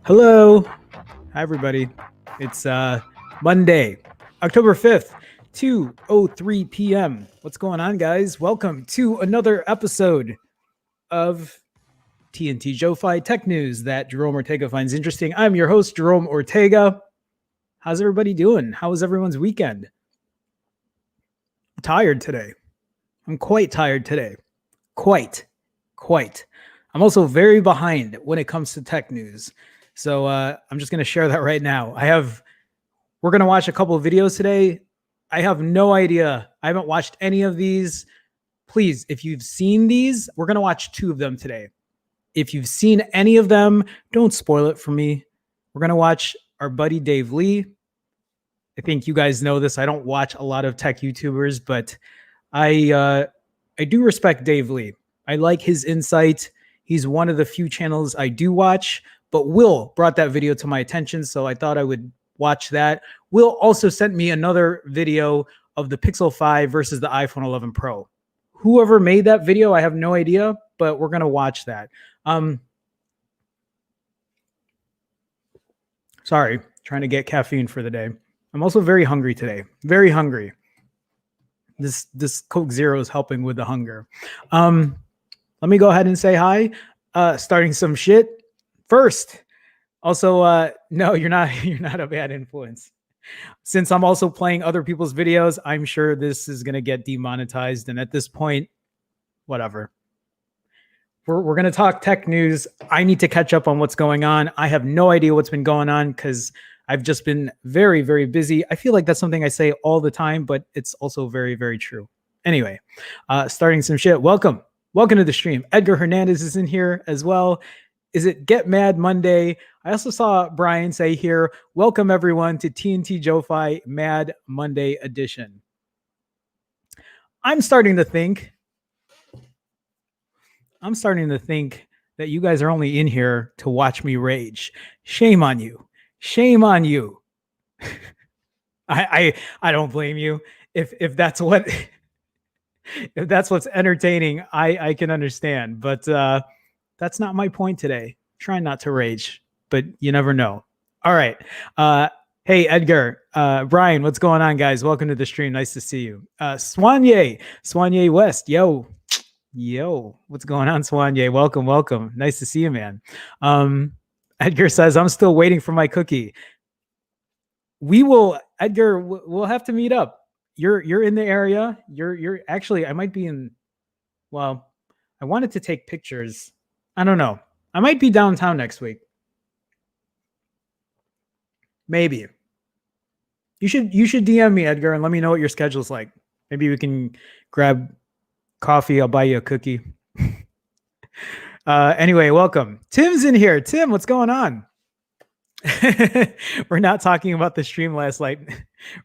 Hello. Hi, everybody. It's Monday, October 5th, 2:03 p.m. What's going on, guys? Welcome to another episode of TNT Joe-Fi Tech News that Jerome Ortega finds interesting. I'm your host, Jerome Ortega. How's everybody doing? How was everyone's weekend? I'm tired today. I'm quite tired today. Quite. I'm also very behind when it comes to tech news. So I'm just going to share that right now. We're going to watch a couple of videos today. I have no idea. I haven't watched any of these. Please, if you've seen these, we're going to watch two of them today. If you've seen any of them, don't spoil it for me. We're going to watch our buddy Dave Lee. I think you guys know this. I don't watch a lot of tech YouTubers, but I do respect Dave Lee. I like his insight. He's one of the few channels I do watch, but Will brought that video to my attention, so I thought I would watch that. Will also sent me another video of the Pixel 5 versus the iPhone 11 Pro. Whoever made that video, I have no idea, but we're going to watch that. Sorry, trying to get caffeine for the day. I'm also very hungry today. Very hungry. This Coke Zero is helping with the hunger. Let me go ahead and say hi. Starting some shit first. Also, no, you're not a bad influence. Since I'm also playing other people's videos, I'm sure this is gonna get demonetized. And at this point, whatever. We're gonna talk tech news. I need to catch up on what's going on. I have no idea what's been going on because I've just been very, very busy. I feel like that's something I say all the time, but it's also very, very true. Anyway, starting some shit. Welcome to the stream. Edgar Hernandez is in here as well. Is it Get Mad Monday? I also saw Brian say here, welcome everyone to TNT Joe-Fi Mad Monday edition. I'm starting to think I'm starting to think that you guys are only in here to watch me rage. Shame on you. Shame on you. I don't blame you. If that's what if that's what's entertaining, I can understand. But that's not my point today. Try not to rage, but you never know. All right. Hey, Edgar, Brian, what's going on, guys? Welcome to the stream. Nice to see you. Swanye West, yo, what's going on, Swanye? Welcome. Nice to see you, man. Edgar says, I'm still waiting for my cookie. We will, Edgar, we'll have to meet up. You're in the area. You're actually, I might be in, well, I wanted to take pictures. I don't know. I might be downtown next week. Maybe. You should DM me, Edgar, and let me know what your schedule's like. Maybe we can grab coffee. I'll buy you a cookie. Anyway, welcome. Tim's in here. Tim, what's going on? We're not talking about the stream last night.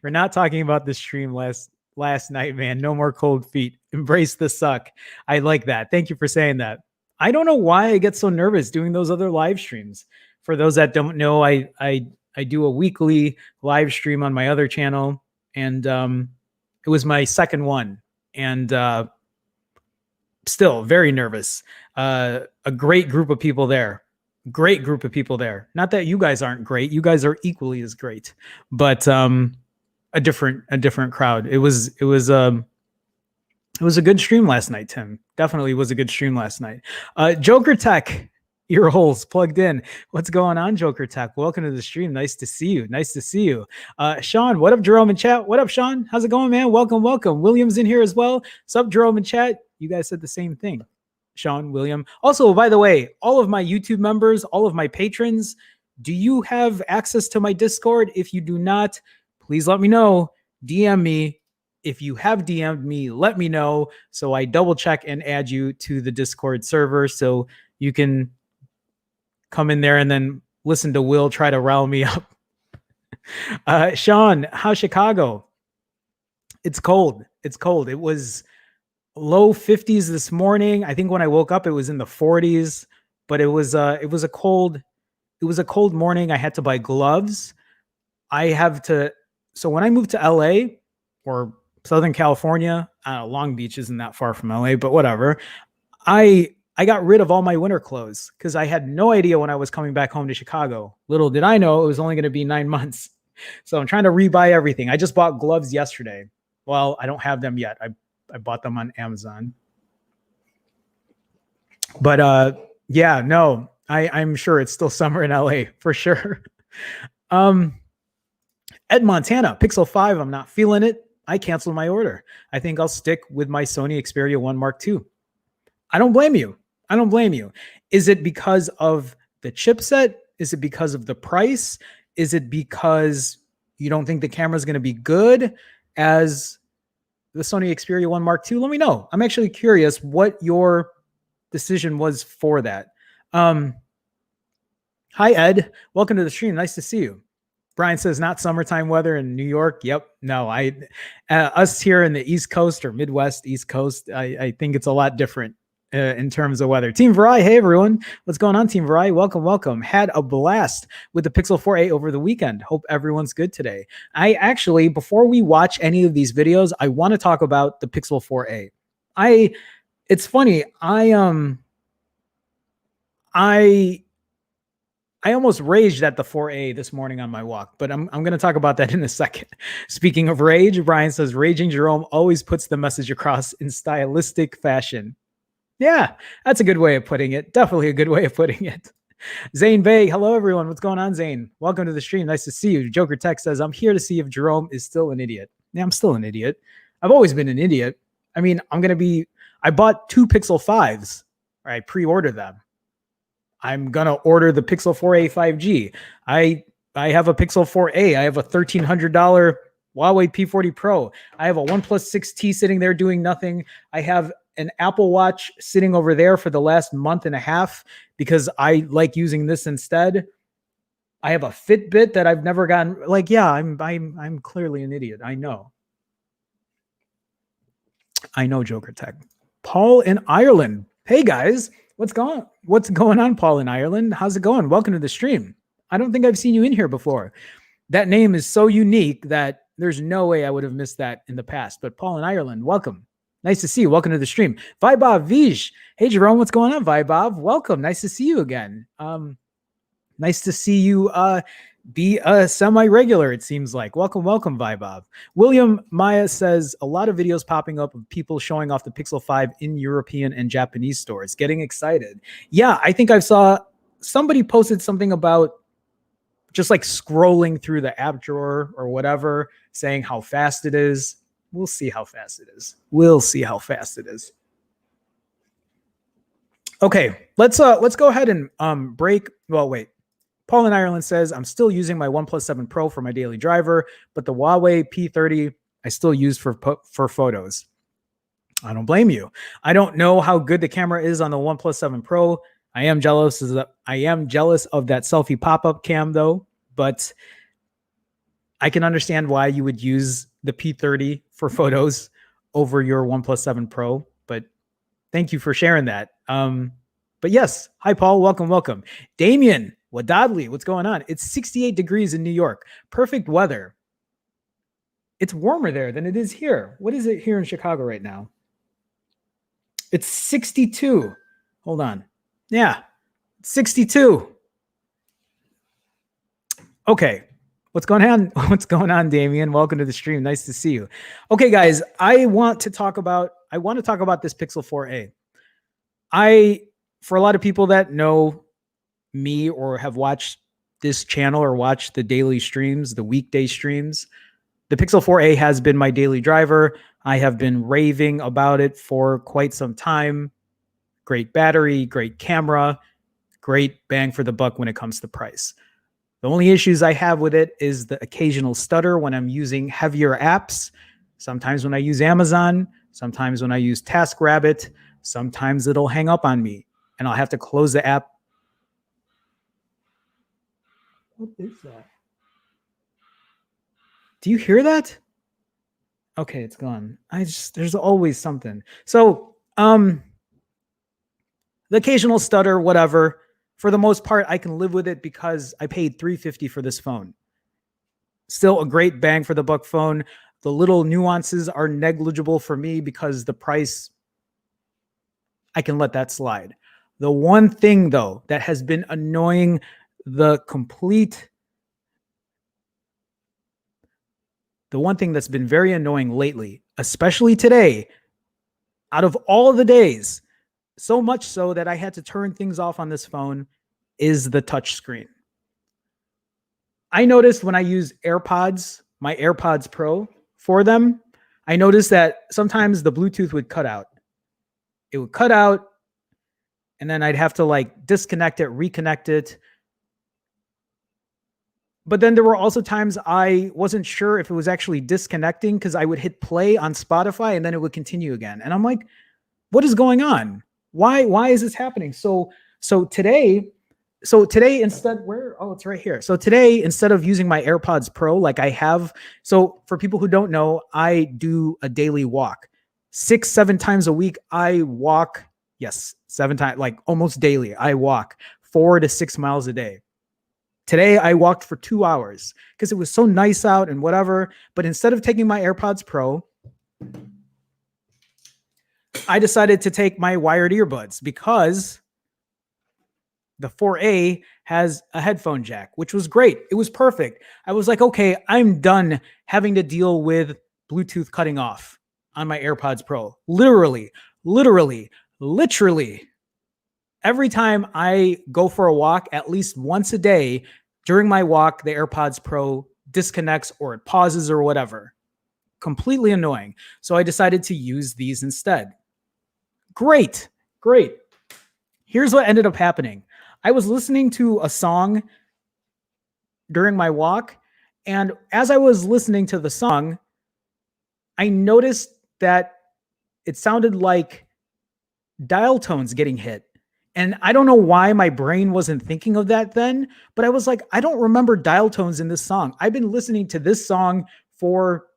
We're not talking about the stream last night, man. No more cold feet. Embrace the suck. I like that. Thank you for saying that. I don't know why I get so nervous doing those other live streams. For those that don't know, I do a weekly live stream on my other channel, and it was my second one, and still very nervous. A great group of people there. Great group of people there. Not that you guys aren't great. You guys are equally as great, but a different crowd. It was a good stream last night, Tim. Definitely was a good stream last night. Joker Tech, ear holes plugged in. What's going on, Joker Tech? Welcome to the stream. Nice to see you. Sean, what up, Jerome in chat? What up, Sean? How's it going, man? Welcome. William's in here as well. Sup, Jerome in chat? You guys said the same thing. Sean, William. Also, by the way, all of my YouTube members, all of my patrons, do you have access to my Discord? If you do not, please let me know. DM me. If you have DM'd me, let me know so I double check and add you to the Discord server so you can come in there and then listen to Will try to rile me up. Sean, how's Chicago? It's cold. It was low 50s this morning. I think when I woke up, it was in the 40s, but it was a cold morning. I had to buy gloves. So when I moved to LA or Southern California, Long Beach isn't that far from LA, but whatever. I got rid of all my winter clothes because I had no idea when I was coming back home to Chicago. Little did I know it was only going to be 9 months. So I'm trying to rebuy everything. I just bought gloves yesterday. Well, I don't have them yet. I bought them on Amazon. But yeah, no, I'm sure it's still summer in LA for sure. Ed Montana, Pixel 5, I'm not feeling it. I canceled my order. I think I'll stick with my Sony Xperia 1 Mark II. I don't blame you. Is it because of the chipset? Is it because of the price? Is it because you don't think the camera is going to be good as the Sony Xperia 1 Mark II? Let me know. I'm actually curious what your decision was for that. Hi, Ed. Welcome to the stream. Nice to see you. Brian says not summertime weather in New York. Yep. No, us here in the East Coast or Midwest, East Coast, I think it's a lot different in terms of weather. Team Varai, hey everyone. What's going on, Team Varai? Welcome. Had a blast with the Pixel 4a over the weekend. Hope everyone's good today. I actually, before we watch any of these videos, I want to talk about the Pixel 4a. It's funny. I almost raged at the 4A this morning on my walk, but I'm going to talk about that in a second. Speaking of rage, Brian says, raging Jerome always puts the message across in stylistic fashion. Yeah, that's a good way of putting it. Definitely a good way of putting it. Zane Bay, hello everyone. What's going on, Zane? Welcome to the stream. Nice to see you. Joker Tech says, I'm here to see if Jerome is still an idiot. Yeah, I'm still an idiot. I've always been an idiot. I mean, I bought 2 Pixel 5s. Or I pre-ordered them. I'm going to order the Pixel 4a 5G. I have a Pixel 4a. I have a $1,300 Huawei P40 Pro. I have a OnePlus 6T sitting there doing nothing. I have an Apple Watch sitting over there for the last month and a half because I like using this instead. I have a Fitbit that I've never gotten. Like, yeah, I'm clearly an idiot. I know, Joker Tech. Paul in Ireland. Hey guys, what's going on, Paul in Ireland? How's it going? Welcome to the stream. I don't think I've seen you in here before. That name is so unique that there's no way I would have missed that in the past. But Paul in Ireland, welcome. Nice to see you. Welcome to the stream. Vibob Vij. Hey Jerome, what's going on, Vibob? Welcome. Nice to see you again. Nice to see you be a semi-regular, it seems like. Welcome, Vibob. William Maya says, a lot of videos popping up of people showing off the Pixel 5 in European and Japanese stores. Getting excited. Yeah, I think I saw somebody posted something about just like scrolling through the app drawer or whatever, saying how fast it is. We'll see how fast it is. Okay, let's go ahead and break. Well, wait. Paul in Ireland says, I'm still using my OnePlus 7 Pro for my daily driver, but the Huawei P30 I still use for photos. I don't blame you. I don't know how good the camera is on the OnePlus 7 Pro. I am jealous of that selfie pop-up cam though, but I can understand why you would use the P30 for photos over your OnePlus 7 Pro, but thank you for sharing that. But yes, hi Paul, welcome. Damien Wadadley, what's going on? It's 68 degrees in New York. Perfect weather. It's warmer there than it is here. What is it here in Chicago right now? It's 62. Hold on. Yeah, 62. Okay. What's going on? What's going on, Damien? Welcome to the stream. Nice to see you. Okay, guys, I want to talk about this Pixel 4a. For a lot of people that know me or have watched this channel or watched the daily streams, the weekday streams, the Pixel 4a has been my daily driver. I have been raving about it for quite some time. Great battery, great camera, great bang for the buck when it comes to price. The only issues I have with it is the occasional stutter when I'm using heavier apps. Sometimes when I use Amazon, sometimes when I use TaskRabbit, sometimes it'll hang up on me and I'll have to close the app. What is that? Do you hear that? Okay, it's gone. There's always something. So, the occasional stutter, whatever. For the most part, I can live with it because I paid $350 for this phone. Still a great bang for the buck phone. The little nuances are negligible for me because the price, I can let that slide. The one thing, though, that has been annoying the one thing that's been very annoying lately, especially today, out of all the days, so much so that I had to turn things off on this phone, is the touch screen. I noticed when I use AirPods, my AirPods Pro for them, I noticed that sometimes the Bluetooth would cut out. It would cut out, and then I'd have to like disconnect it, reconnect it. But then there were also times I wasn't sure if it was actually disconnecting because I would hit play on Spotify and then it would continue again. And I'm like, what is going on? Why is this happening? So today instead, it's right here. So today, instead of using my AirPods Pro like I have, so for people who don't know, I do a daily walk. 6-7 times a week, I walk. Yes, 7 times, like almost daily. I walk 4 to 6 miles a day. Today, I walked for 2 hours because it was so nice out and whatever. But instead of taking my AirPods Pro, I decided to take my wired earbuds because the 4A has a headphone jack, which was great. It was perfect. I was like, okay, I'm done having to deal with Bluetooth cutting off on my AirPods Pro. Literally. Every time I go for a walk, at least once a day, during my walk, the AirPods Pro disconnects or it pauses or whatever. Completely annoying. So I decided to use these instead. Great. Here's what ended up happening. I was listening to a song during my walk, and as I was listening to the song, I noticed that it sounded like dial tones getting hit. And I don't know why my brain wasn't thinking of that then, but I was like, I don't remember dial tones in this song. I've been listening to this song for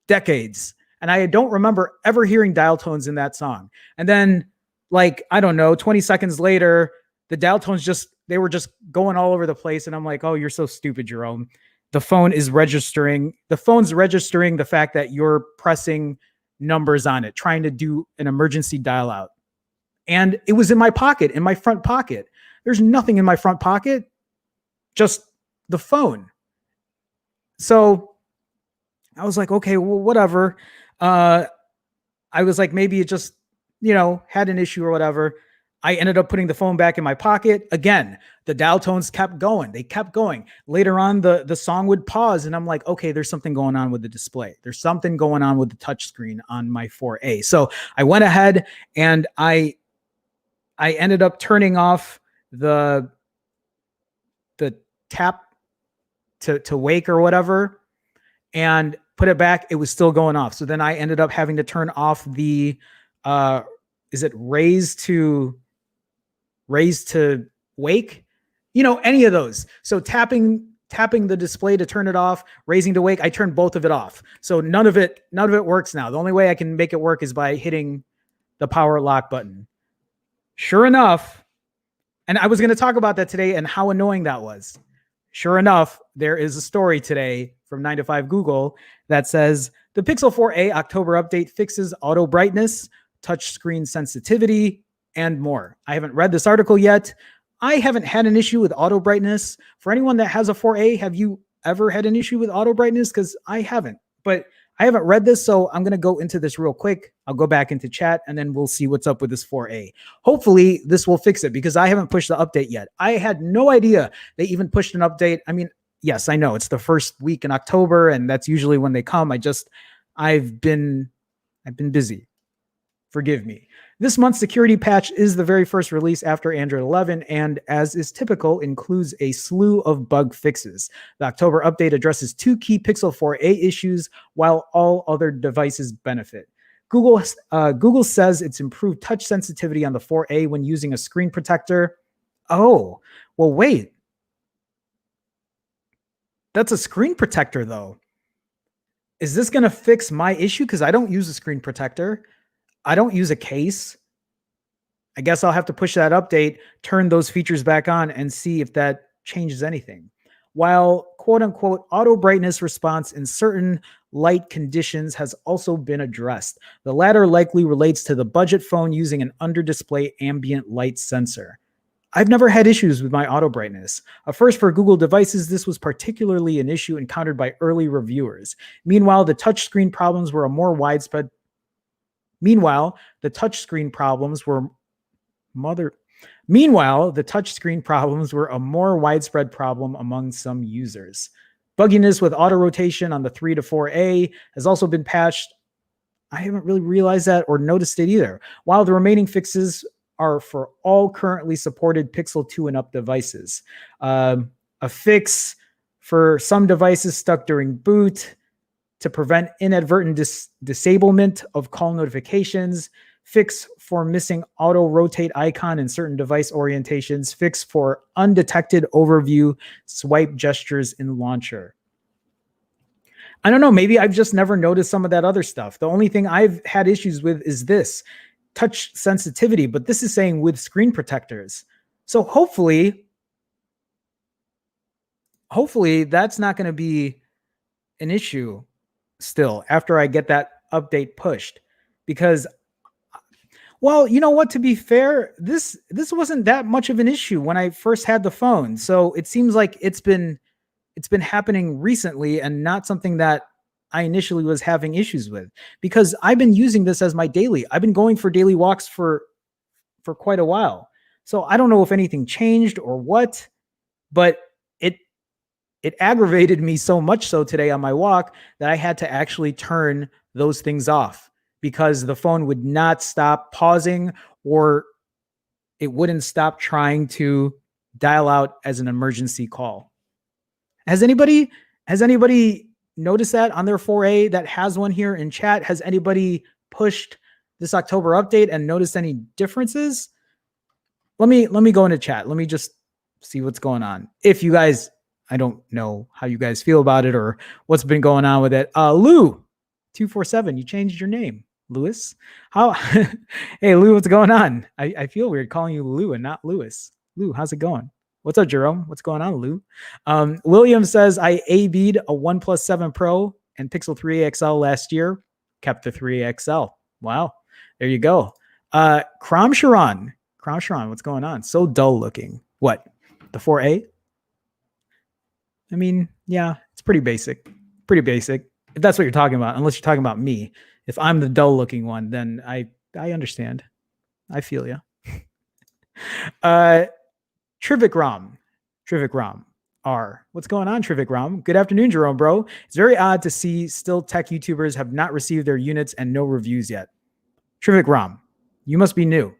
decades, and I don't remember ever hearing dial tones in that song. And then like, I don't know, 20 seconds later, the dial tones they were just going all over the place. And I'm like, oh, you're so stupid, Jerome. The phone's registering the fact that you're pressing numbers on it, trying to do an emergency dial out. And it was in my pocket, in my front pocket. There's nothing in my front pocket, just the phone. So I was like, okay, well, whatever. I was like, maybe it just, had an issue or whatever. I ended up putting the phone back in my pocket. Again, the dial tones kept going. They kept going. Later on, the song would pause, and I'm like, okay, there's something going on with the display. There's something going on with the touchscreen on my 4A. So I went ahead and I ended up turning off the tap to wake or whatever, and put it back. It was still going off. So then I ended up having to turn off the is it raise to wake? Any of those. So tapping the display to turn it off, raising to wake, I turned both of it off. So none of it works now. The only way I can make it work is by hitting the power lock button. Sure enough, and I was going to talk about that today and how annoying that was. Sure enough, there is a story today from 9 to 5 Google that says the Pixel 4a October update fixes auto brightness, touchscreen sensitivity, and more. I haven't read this article yet. I haven't had an issue with auto brightness. For anyone that has a 4a, have you ever had an issue with auto brightness? Because I haven't, but I haven't read this, so I'm going to go into this real quick. I'll go back into chat, and then we'll see what's up with this 4a. Hopefully, this will fix it, because I haven't pushed the update yet. I had no idea they even pushed an update. I mean, yes, I know it's the first week in October, and that's usually when they come. I've been busy. Forgive me. This month's security patch is the very first release after Android 11, and as is typical, includes a slew of bug fixes. The October update addresses 2 key Pixel 4a issues, while all other devices benefit. Google says it's improved touch sensitivity on the 4a when using a screen protector. Oh, well, wait. That's a screen protector, though. Is this going to fix my issue? Because I don't use a screen protector. I don't use a case. I guess I'll have to push that update, turn those features back on, and see if that changes anything. While quote-unquote auto brightness response in certain light conditions has also been addressed. The latter likely relates to the budget phone using an under-display ambient light sensor. I've never had issues with my auto brightness. A first for Google devices, this was particularly an issue encountered by early reviewers. Meanwhile, the touchscreen problems were a more widespread Meanwhile, the touchscreen problems were a more widespread problem among some users. Bugginess with auto rotation on the 3 to 4a has also been patched. I haven't really realized that or noticed it either. While the remaining fixes are for all currently supported Pixel 2 and up devices. A fix for some devices stuck during boot, to prevent inadvertent disablement of call notifications, fix for missing auto rotate icon in certain device orientations, fix for undetected overview swipe gestures in launcher. I don't know, maybe I've just never noticed some of that other stuff. The only thing I've had issues with is this touch sensitivity, but this is saying with screen protectors. So hopefully that's not going to be an issue still after I get that update pushed, because, well, you know what, to be fair, this wasn't that much of an issue when I first had the phone. So it seems like it's been happening recently and not something that I initially was having issues with, because I've been using this as my daily. I've been going for daily walks for quite a while. So I don't know if anything changed or what, but it aggravated me so much so today on my walk that I had to actually turn those things off, because the phone would not stop pausing, or it wouldn't stop trying to dial out as an emergency call. Has anybody noticed that on their 4a that has one here in chat? Has anybody pushed this October update and noticed any differences? Let me go into chat. Let me just see what's going on. If you guys, I don't know how you guys feel about it or what's been going on with it. Lou 247, you changed your name. Lewis. How? Hey, Lou, what's going on? I feel weird calling you Lou and not Lewis. Lou, how's it going? What's up, Jerome? What's going on, Lou? William says, I A-B'd a OnePlus 7 Pro and Pixel 3 XL last year. Kept the 3 XL. Wow. There you go. Kram Sharon, what's going on? So dull looking. What? The 4A? I mean, yeah, it's pretty basic. Pretty basic. If that's what you're talking about, unless you're talking about me. If I'm the dull looking one, then I understand. I feel you. Trivik Ram R. What's going on, Trivik Ram? Good afternoon, Jerome, bro. It's very odd to see still tech YouTubers have not received their units and no reviews yet. Trivik Ram, you must be new.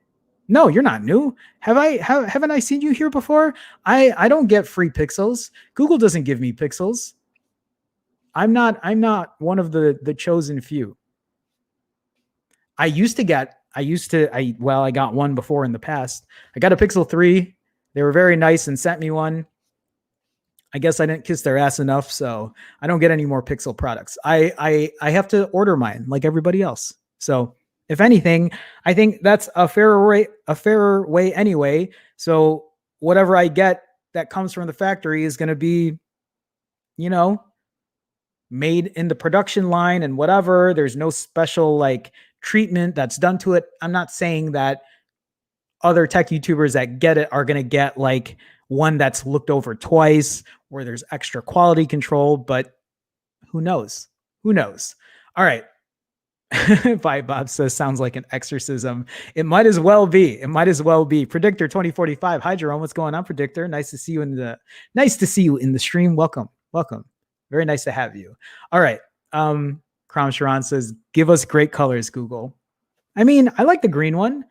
No, you're not new. Haven't I seen you here before? I don't get free pixels. Google doesn't give me pixels. I'm not one of the chosen few. I got one before in the past. I got a Pixel 3. They were very nice and sent me one. I guess I didn't kiss their ass enough, so I don't get any more Pixel products. I have to order mine like everybody else. So if anything, I think that's a fairer way anyway. So whatever I get that comes from the factory is going to be, made in the production line and whatever. There's no special like treatment that's done to it. I'm not saying that other tech YouTubers that get it are going to get like one that's looked over twice where there's extra quality control, but who knows? All right. Bob says, sounds like an exorcism. It might as well be. Predictor 2045. Hi, Jerome. What's going on, Predictor? Nice to see you in the stream. Welcome. Very nice to have you. All right. Kram Sharon says, give us great colors, Google. I mean, I like the green one.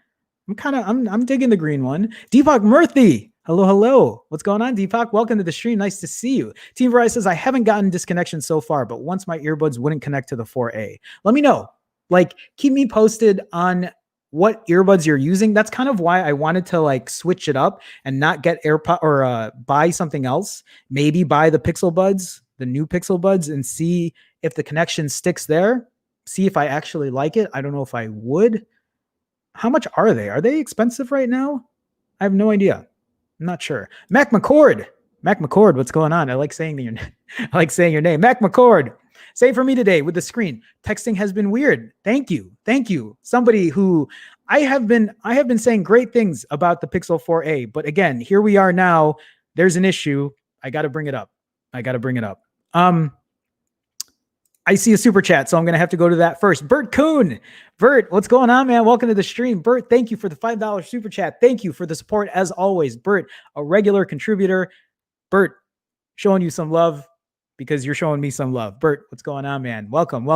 I'm digging the green one. Deepak Murthy. Hello. What's going on, Deepak? Welcome to the stream. Nice to see you. Team Verizon says, I haven't gotten disconnection so far, but once my earbuds wouldn't connect to the 4A. Let me know. Like, keep me posted on what earbuds you're using. That's kind of why I wanted to like switch it up and not get AirPod or buy something else. Maybe buy the Pixel Buds, the new Pixel Buds, and see if the connection sticks there. See if I actually like it. I don't know if I would. How much are they? Are they expensive right now? I have no idea. I'm not sure. Mac McCord, what's going on? I like saying your name. Mac McCord. Say for me today with the screen. Texting has been weird. Thank you. Somebody who I have been saying great things about the Pixel 4a, but again, here we are now. There's an issue. I got to bring it up. I see a super chat, so I'm going to have to go to that first. Bert Kuhn. Bert, what's going on, man? Welcome to the stream. Bert, thank you for the $5 super chat. Thank you for the support as always. Bert, a regular contributor. Bert, showing you some love because you're showing me some love. Bert, what's going on, man? Welcome.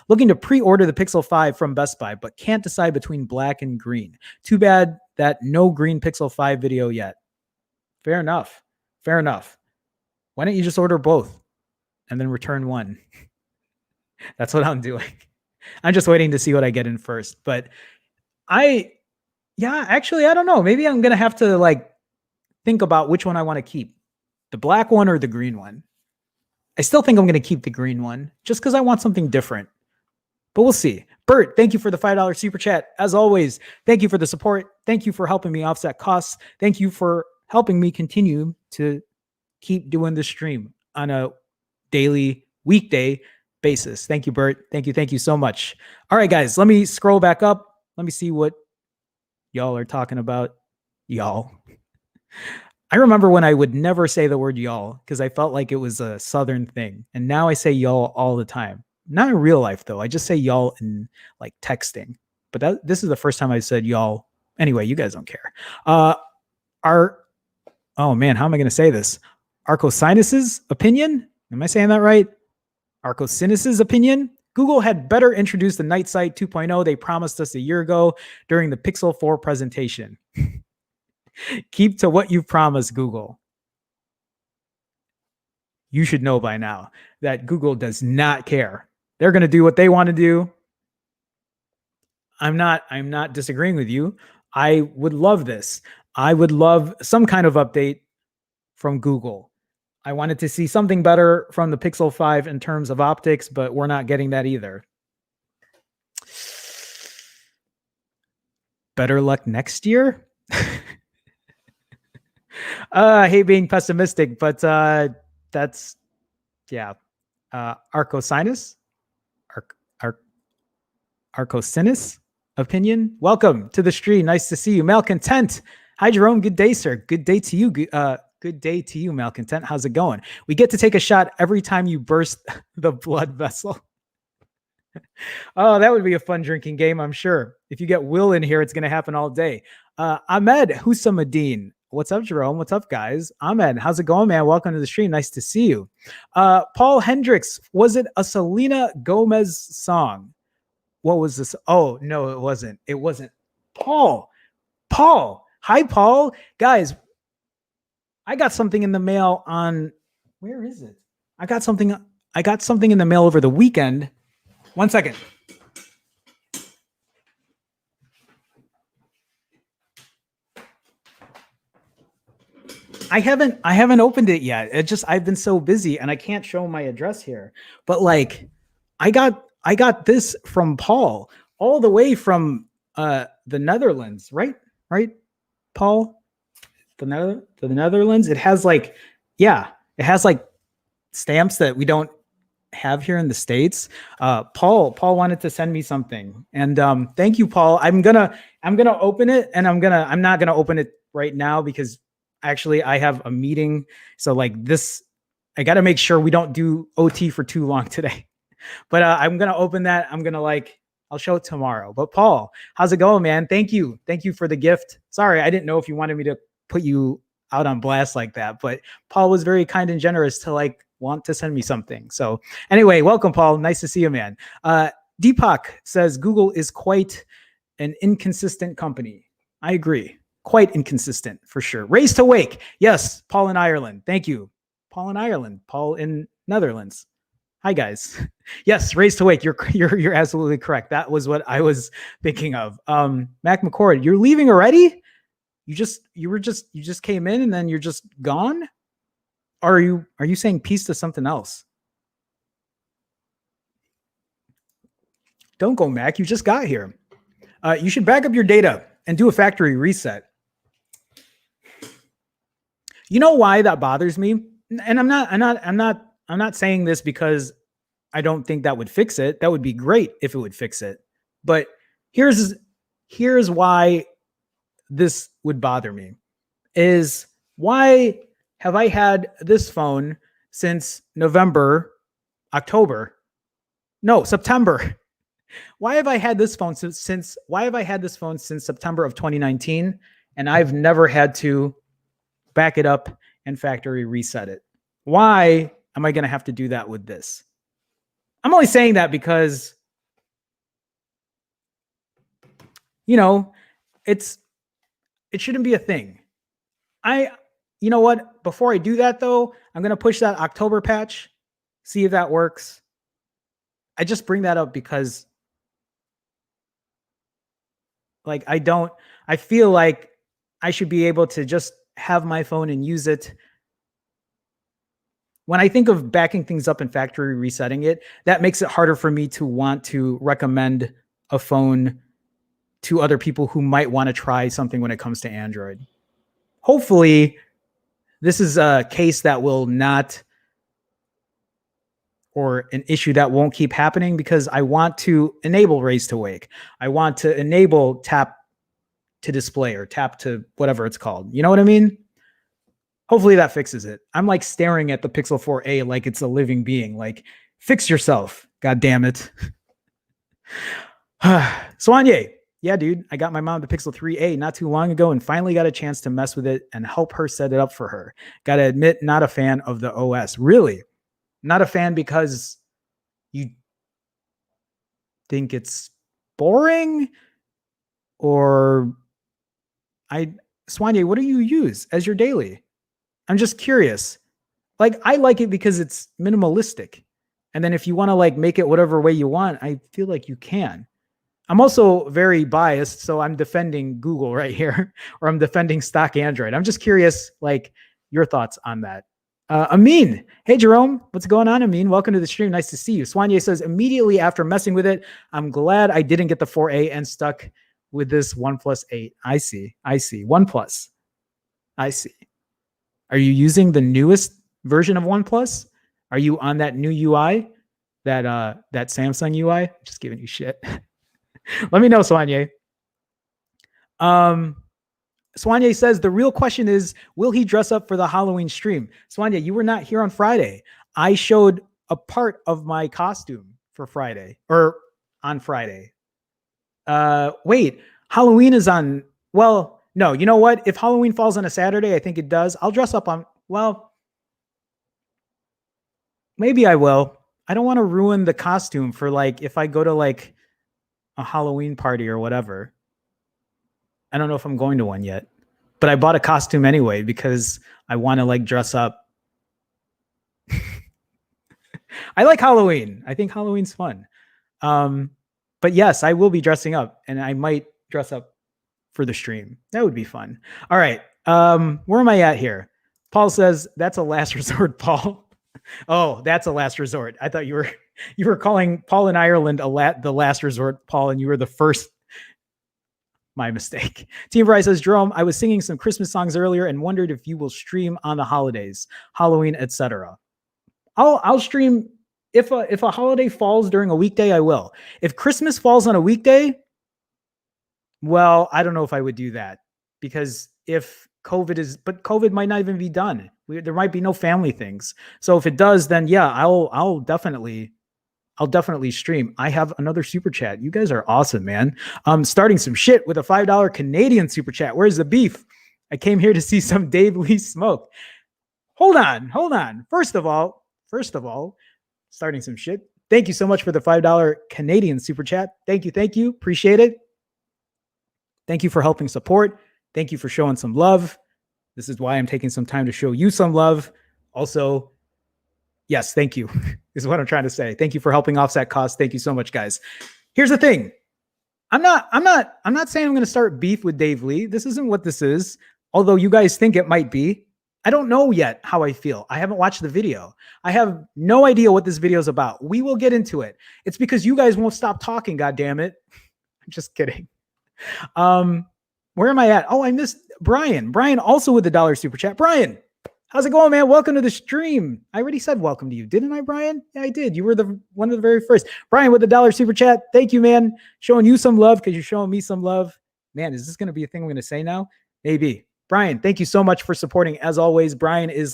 Looking to pre-order the Pixel 5 from Best Buy, but can't decide between black and green. Too bad that no green Pixel 5 video yet. Fair enough. Why don't you just order both and then return one? That's what I'm doing. I'm just waiting to see what I get in first. But actually, I don't know. Maybe I'm going to have to like think about which one I want to keep. The black one or the green one. I still think I'm going to keep the green one just because I want something different. But we'll see. Bert, thank you for the $5 super chat. As always, thank you for the support. Thank you for helping me offset costs. Thank you for helping me continue to keep doing this stream on a daily, weekday basis. Thank you, Bert. Thank you so much. All right, guys, let me scroll back up. Let me see what y'all are talking about. Y'all. I remember when I would never say the word y'all because I felt like it was a Southern thing. And now I say y'all all the time. Not in real life, though. I just say y'all in like texting. But this is the first time I said y'all. Anyway, you guys don't care. Oh man, how am I going to say this? Arcosinus's opinion? Am I saying that right? Arcosinus's opinion? Google had better introduce the Night Sight 2.0 they promised us a year ago during the Pixel 4 presentation. Keep to what you promised, Google. You should know by now that Google does not care. They're going to do what they want to do. I'm not disagreeing with you. I would love this. I would love some kind of update from Google. I wanted to see something better from the Pixel 5 in terms of optics, but we're not getting that either. Better luck next year. I hate being pessimistic, but that's yeah. Arcosinus, Arcosinus opinion. Welcome to the stream. Nice to see you, Malcontent. Hi, Jerome. Good day, sir. Good day to you. Good day to you, Malcontent. How's it going? We get to take a shot every time you burst the blood vessel. Oh, that would be a fun drinking game, I'm sure. If you get Will in here, it's going to happen all day. Ahmed Husamadeen. What's up, Jerome? What's up, guys? Ahmed, how's it going, man? Welcome to the stream. Nice to see you. Paul Hendricks. Was it a Selena Gomez song? What was this? Oh, no, it wasn't. It wasn't. Paul. Hi, Paul. Guys, I got something in the mail on, where is it? I got something in the mail over the weekend. 1 second. I haven't opened it yet. I've been so busy and I can't show my address here. But like I got this from Paul all the way from the Netherlands, right? Right, Paul? The Netherlands. It has like stamps that we don't have here in the States. Paul wanted to send me something, and thank you, Paul. I'm gonna open it, and I'm not gonna open it right now because actually I have a meeting. So like this, I got to make sure we don't do OT for too long today. But I'm gonna open that. I'll show it tomorrow. But Paul, how's it going, man? Thank you for the gift. Sorry, I didn't know if you wanted me to put you out on blast like that, but Paul was very kind and generous to want to send me something. So anyway, welcome, Paul. Nice to see you, man. Deepak says Google is quite an inconsistent company. I agree. Quite inconsistent for sure. Raised to Wake. Yes, Paul in Ireland. Thank you. Paul in Ireland. Paul in Netherlands. Hi, guys. Yes, Raised to Wake. You're absolutely correct. That was what I was thinking of. Mac McCord, you're leaving already? You just came in and then you're just gone? Or are you saying peace to something else? Don't go, Mac. You just got here. You should back up your data and do a factory reset. You know why that bothers me? And I'm not saying this because I don't think that would fix it. That would be great if it would fix it. But here's why this would bother me is why have I had this phone since September? Why have I had this phone since September of 2019 and I've never had to back it up and factory reset it? Why am I going to have to do that with this? I'm only saying that because it shouldn't be a thing. You know what? Before I do that though, I'm going to push that October patch, see if that works. I just bring that up because I feel like I should be able to just have my phone and use it. When I think of backing things up and factory resetting it, that makes it harder for me to want to recommend a phone to other people who might want to try something when it comes to Android. Hopefully, this is a case that will not, or an issue that won't keep happening, because I want to enable Raise to Wake. I want to enable tap to display or tap to whatever it's called. You know what I mean? Hopefully that fixes it. I'm like staring at the Pixel 4a like it's a living being. Like, fix yourself. God damn it. Soanye. Yeah, dude. I got my mom the Pixel 3a not too long ago and finally got a chance to mess with it and help her set it up for her. Gotta admit, not a fan of the OS. Really? Not a fan because you think it's boring? Or Soanye, what do you use as your daily? I'm just curious. Like, I like it because it's minimalistic. And then if you want to like make it whatever way you want, I feel like you can. I'm also very biased, so I'm defending Google right here, or I'm defending stock Android. I'm just curious, like, your thoughts on that. Amin. Hey, Jerome. What's going on, Amin? Welcome to the stream. Nice to see you. Soanye says, immediately after messing with it, I'm glad I didn't get the 4A and stuck with this OnePlus 8. I see. OnePlus. I see. Are you using the newest version of OnePlus? Are you on that new UI? That Samsung UI? Just giving you shit. Let me know, Soanye. Soanye says the real question is, will he dress up for the Halloween stream? Soanye, you were not here on Friday. I showed a part of my costume for Friday, or on Friday. Wait, Halloween is on, well, no, you know what? If Halloween falls on a Saturday, I think it does. I'll dress up on, well, maybe I will. I don't want to ruin the costume for like, if I go to like a Halloween party or whatever. I don't know if I'm going to one yet, but I bought a costume anyway because I want to like dress up. I like Halloween. I think Halloween's fun. But yes, I will be dressing up, and I might dress up for the stream. That would be fun. All right. Where am I at here? Paul says that's a last resort, Paul. Oh, that's a last resort. I thought you were calling Paul in Ireland the last resort, Paul, and you were the first. My mistake. Team Bryce says, Jerome, I was singing some Christmas songs earlier and wondered if you will stream on the holidays, Halloween, etc. I'll stream if a holiday falls during a weekday, I will. If Christmas falls on a weekday, well, I don't know if I would do that, because if COVID might not even be done. There might be no family things. So if it does, then yeah, I'll definitely stream. I have another super chat. You guys are awesome, man. Starting some shit with a $5 Canadian super chat. Where's the beef? I came here to see some Dave Lee smoke. Hold on. First of all, starting some shit. Thank you so much for the $5 Canadian super chat. Thank you. Appreciate it. Thank you for helping support. Thank you for showing some love. This is why I'm taking some time to show you some love. Also, yes, thank you is what I'm trying to say. Thank you for helping offset costs. Thank you so much, guys. Here's the thing. I'm not saying I'm going to start beef with Dave Lee. This isn't what this is. Although you guys think it might be. I don't know yet how I feel. I haven't watched the video. I have no idea what this video is about. We will get into it. It's because you guys won't stop talking, God damn it. I'm just kidding. Where am I at? Oh, I missed Brian. Brian also with the $1 super chat. Brian, how's it going, man? Welcome to the stream. I already said welcome to you, didn't I, Brian? Yeah, I did. You were one of the very first. Brian with the $1 super chat. Thank you, man. Showing you some love because you're showing me some love. Man, is this going to be a thing I'm going to say now? Maybe. Brian, thank you so much for supporting. As always, Brian has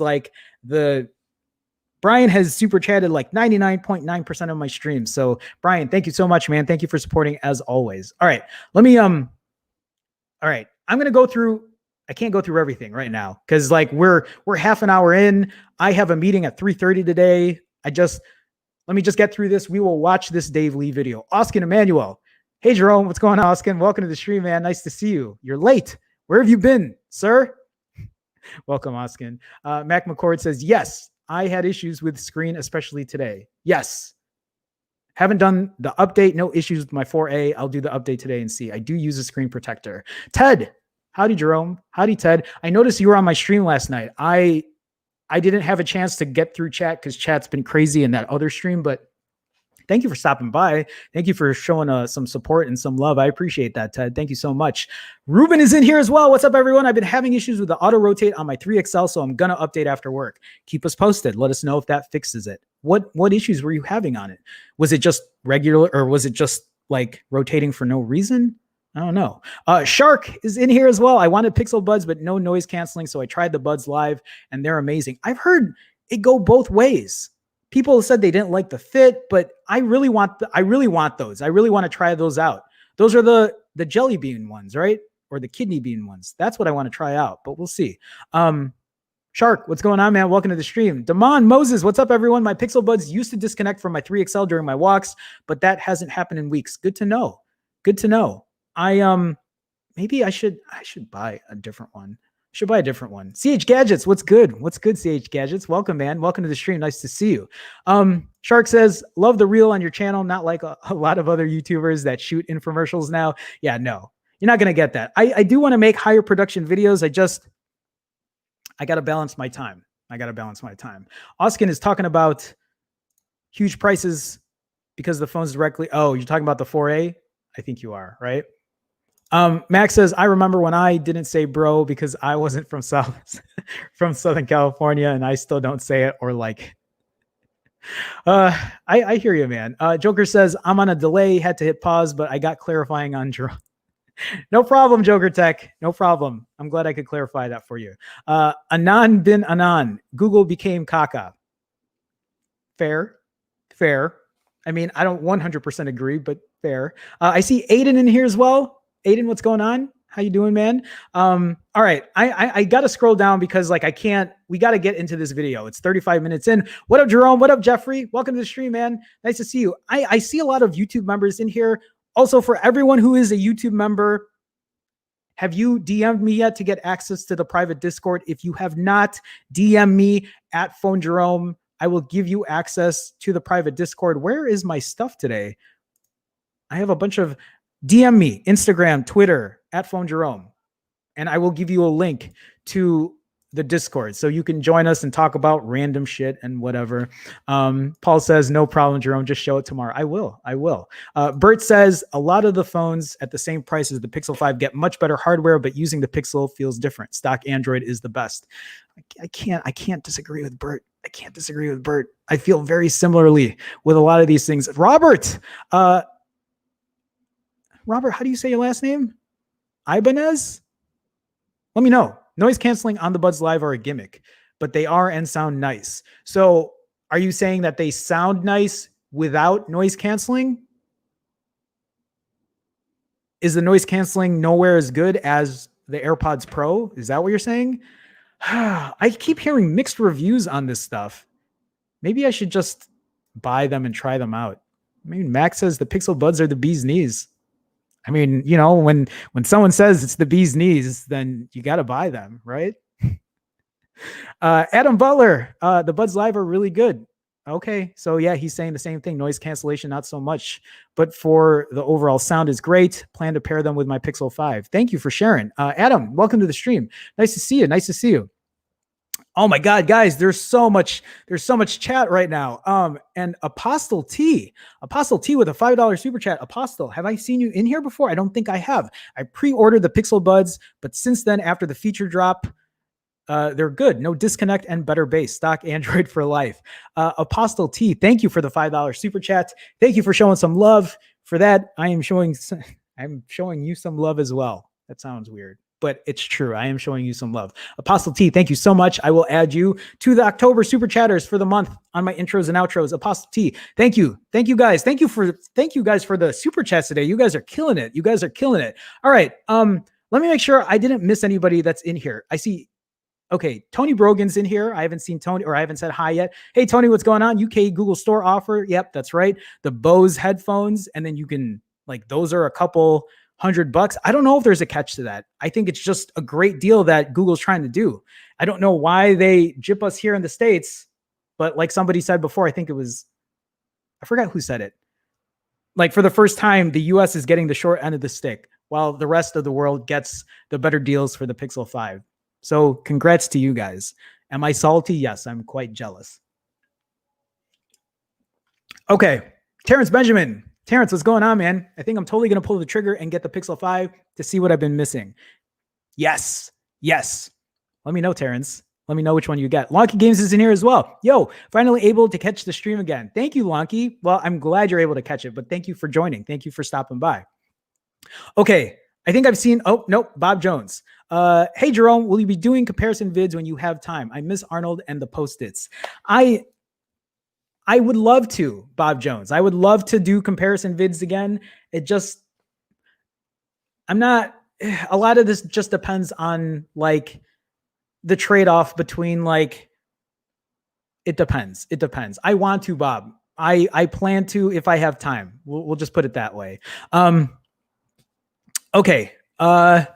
super chatted like 99.9% of my streams. So Brian, thank you so much, man. Thank you for supporting as always. All right. I'm going to go through. I can't go through everything right now because like we're half an hour in. I have a meeting at 3:30 today. Let me just get through this. We will watch this Dave Lee video. Oskin Emmanuel. Hey, Jerome. What's going on, Oskin? Welcome to the stream, man. Nice to see you. You're late. Where have you been, sir? Welcome, Oskin. Mac McCord says, yes, I had issues with screen, especially today. Yes. Haven't done the update. No issues with my 4A. I'll do the update today and see. I do use a screen protector. Ted. Howdy, Jerome. Howdy, Ted. I noticed you were on my stream last night. I didn't have a chance to get through chat because chat's been crazy in that other stream, but thank you for stopping by. Thank you for showing some support and some love. I appreciate that, Ted. Thank you so much. Ruben is in here as well. What's up, everyone? I've been having issues with the auto rotate on my 3XL, so I'm going to update after work. Keep us posted. Let us know if that fixes it. What issues were you having on it? Was it just regular, or was it just like rotating for no reason? I don't know. Shark is in here as well. I wanted Pixel Buds, but no noise canceling, so I tried the Buds Live, and they're amazing. I've heard it go both ways. People said they didn't like the fit, but I really want those. I really want to try those out. Those are the jelly bean ones, right? Or the kidney bean ones. That's what I want to try out, but we'll see. Shark, what's going on, man? Welcome to the stream. Damon Moses, what's up, everyone? My Pixel Buds used to disconnect from my 3XL during my walks, but that hasn't happened in weeks. Good to know. Good to know. Maybe I should buy a different one. Should buy a different one. CH Gadgets, what's good? What's good, CH Gadgets? Welcome, man. Welcome to the stream. Nice to see you. Shark says, love the reel on your channel, not like a lot of other YouTubers that shoot infomercials now. Yeah, no, you're not going to get that. I do want to make higher production videos. I got to balance my time. Oskin is talking about huge prices because the phone's directly. Oh, you're talking about the 4A? I think you are, right? Max says, I remember when I didn't say bro because I wasn't from from Southern California, and I still don't say it or like. I hear you, man. Joker says, I'm on a delay, had to hit pause, but I got clarifying on Jerome. No problem, Joker Tech. No problem. I'm glad I could clarify that for you. Anan bin Anan. Google became Kaka. Fair. I mean, I don't 100% agree, but fair. I see Aiden in here as well. Aiden, what's going on? How you doing, man? All right. I got to scroll down because like we got to get into this video. It's 35 minutes in. What up, Jerome? What up, Jeffrey? Welcome to the stream, man. Nice to see you. I see a lot of YouTube members in here. Also, for everyone who is a YouTube member, have you DM'd me yet to get access to the private Discord? If you have not, DM me at Phone Jerome. I will give you access to the private Discord. Where is my stuff today? I have a bunch of DM me, Instagram, Twitter, at Phone Jerome. And I will give you a link to the Discord so you can join us and talk about random shit and whatever. Paul says, no problem, Jerome. Just show it tomorrow. I will. Bert says, a lot of the phones at the same price as the Pixel 5 get much better hardware, but using the Pixel feels different. Stock Android is the best. I can't disagree with Bert. I feel very similarly with a lot of these things. Robert, how do you say your last name? Ibanez? Let me know. Noise canceling on the Buds Live are a gimmick, but they are and sound nice. So are you saying that they sound nice without noise canceling? Is the noise canceling nowhere as good as the AirPods Pro? Is that what you're saying? I keep hearing mixed reviews on this stuff. Maybe I should just buy them and try them out. I mean, Max says the Pixel Buds are the bee's knees. I mean, you know, when someone says it's the bee's knees, then you got to buy them, right? Adam Butler, the Buds Live are really good. Okay, so yeah, he's saying the same thing. Noise cancellation, not so much, but for the overall sound is great. Plan to pair them with my Pixel 5. Thank you for sharing. Adam, welcome to the stream. Nice to see you. Oh my God, guys, there's so much chat right now. And Apostle T with a $5 super chat. Apostle, have I seen you in here before? I don't think I have. I pre-ordered the Pixel Buds, but since then, after the feature drop, they're good. No disconnect and better bass. Stock Android for life. Apostle T, thank you for the $5 super chat. Thank you for showing some love. For that, I'm showing you some love as well. That sounds weird, but it's true. I am showing you some love. Apostle T, thank you so much. I will add you to the October super chatters for the month on my intros and outros. Apostle T, thank you. Thank you guys. Thank you guys for the super chats today. You guys are killing it. All right. Let me make sure I didn't miss anybody that's in here. I see. Okay, Tony Brogan's in here. I haven't seen Tony, or I haven't said hi yet. Hey, Tony, what's going on? UK Google Store offer. Yep, that's right. The Bose headphones, and then you can, like, those are a couple $100. I don't know if there's a catch to that. I think it's just a great deal that Google's trying to do. I don't know why they jip us here in the States, but like somebody said before, I forgot who said it. Like, for the first time, the US is getting the short end of the stick, while the rest of the world gets the better deals for the Pixel 5. So congrats to you guys. Am I salty? Yes, I'm quite jealous. Okay, Terrence Benjamin. Terrence, what's going on, man? I think I'm totally going to pull the trigger and get the Pixel 5 to see what I've been missing. Yes. Let me know, Terrence. Let me know which one you get. Lonky Games is in here as well. Yo, finally able to catch the stream again. Thank you, Lonky. Well, I'm glad you're able to catch it, but thank you for joining. Thank you for stopping by. Okay, I think I've seen, oh, nope, Bob Jones. Hey, Jerome, will you be doing comparison vids when you have time? I miss Arnold and the Post-its. I would love to, Bob Jones. I would love to do comparison vids again. A lot of this just depends on, like, the trade-off between, like, it depends. I want to, Bob. I plan to if I have time. We'll just put it that way. Okay. Let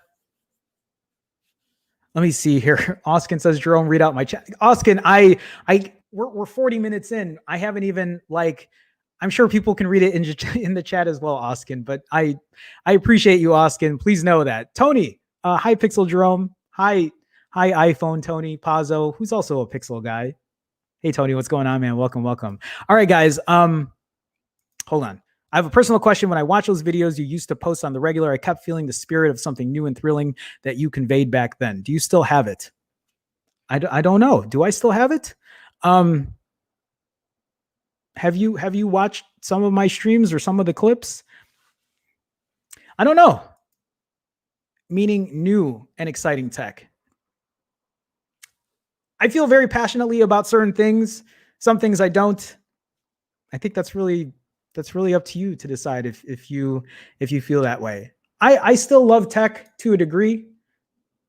me see here. Oskin says, Jerome, read out my chat. Oskin, we're 40 minutes in. I haven't even, like, I'm sure people can read it in the chat as well, Oskin, but I appreciate you, Oskin. Please know that. Tony, hi, Pixel Jerome. Hi, iPhone Tony Pazzo, who's also a Pixel guy. Hey, Tony, what's going on, man? Welcome. All right, guys. Hold on. I have a personal question. When I watch those videos you used to post on the regular, I kept feeling the spirit of something new and thrilling that you conveyed back then. Do you still have it? I don't know. Do I still have it? Have you watched some of my streams or some of the clips? I don't know. Meaning new and exciting tech. I feel very passionately about certain things. Some things I don't. I think that's really up to you to decide if you feel that way. I still love tech to a degree.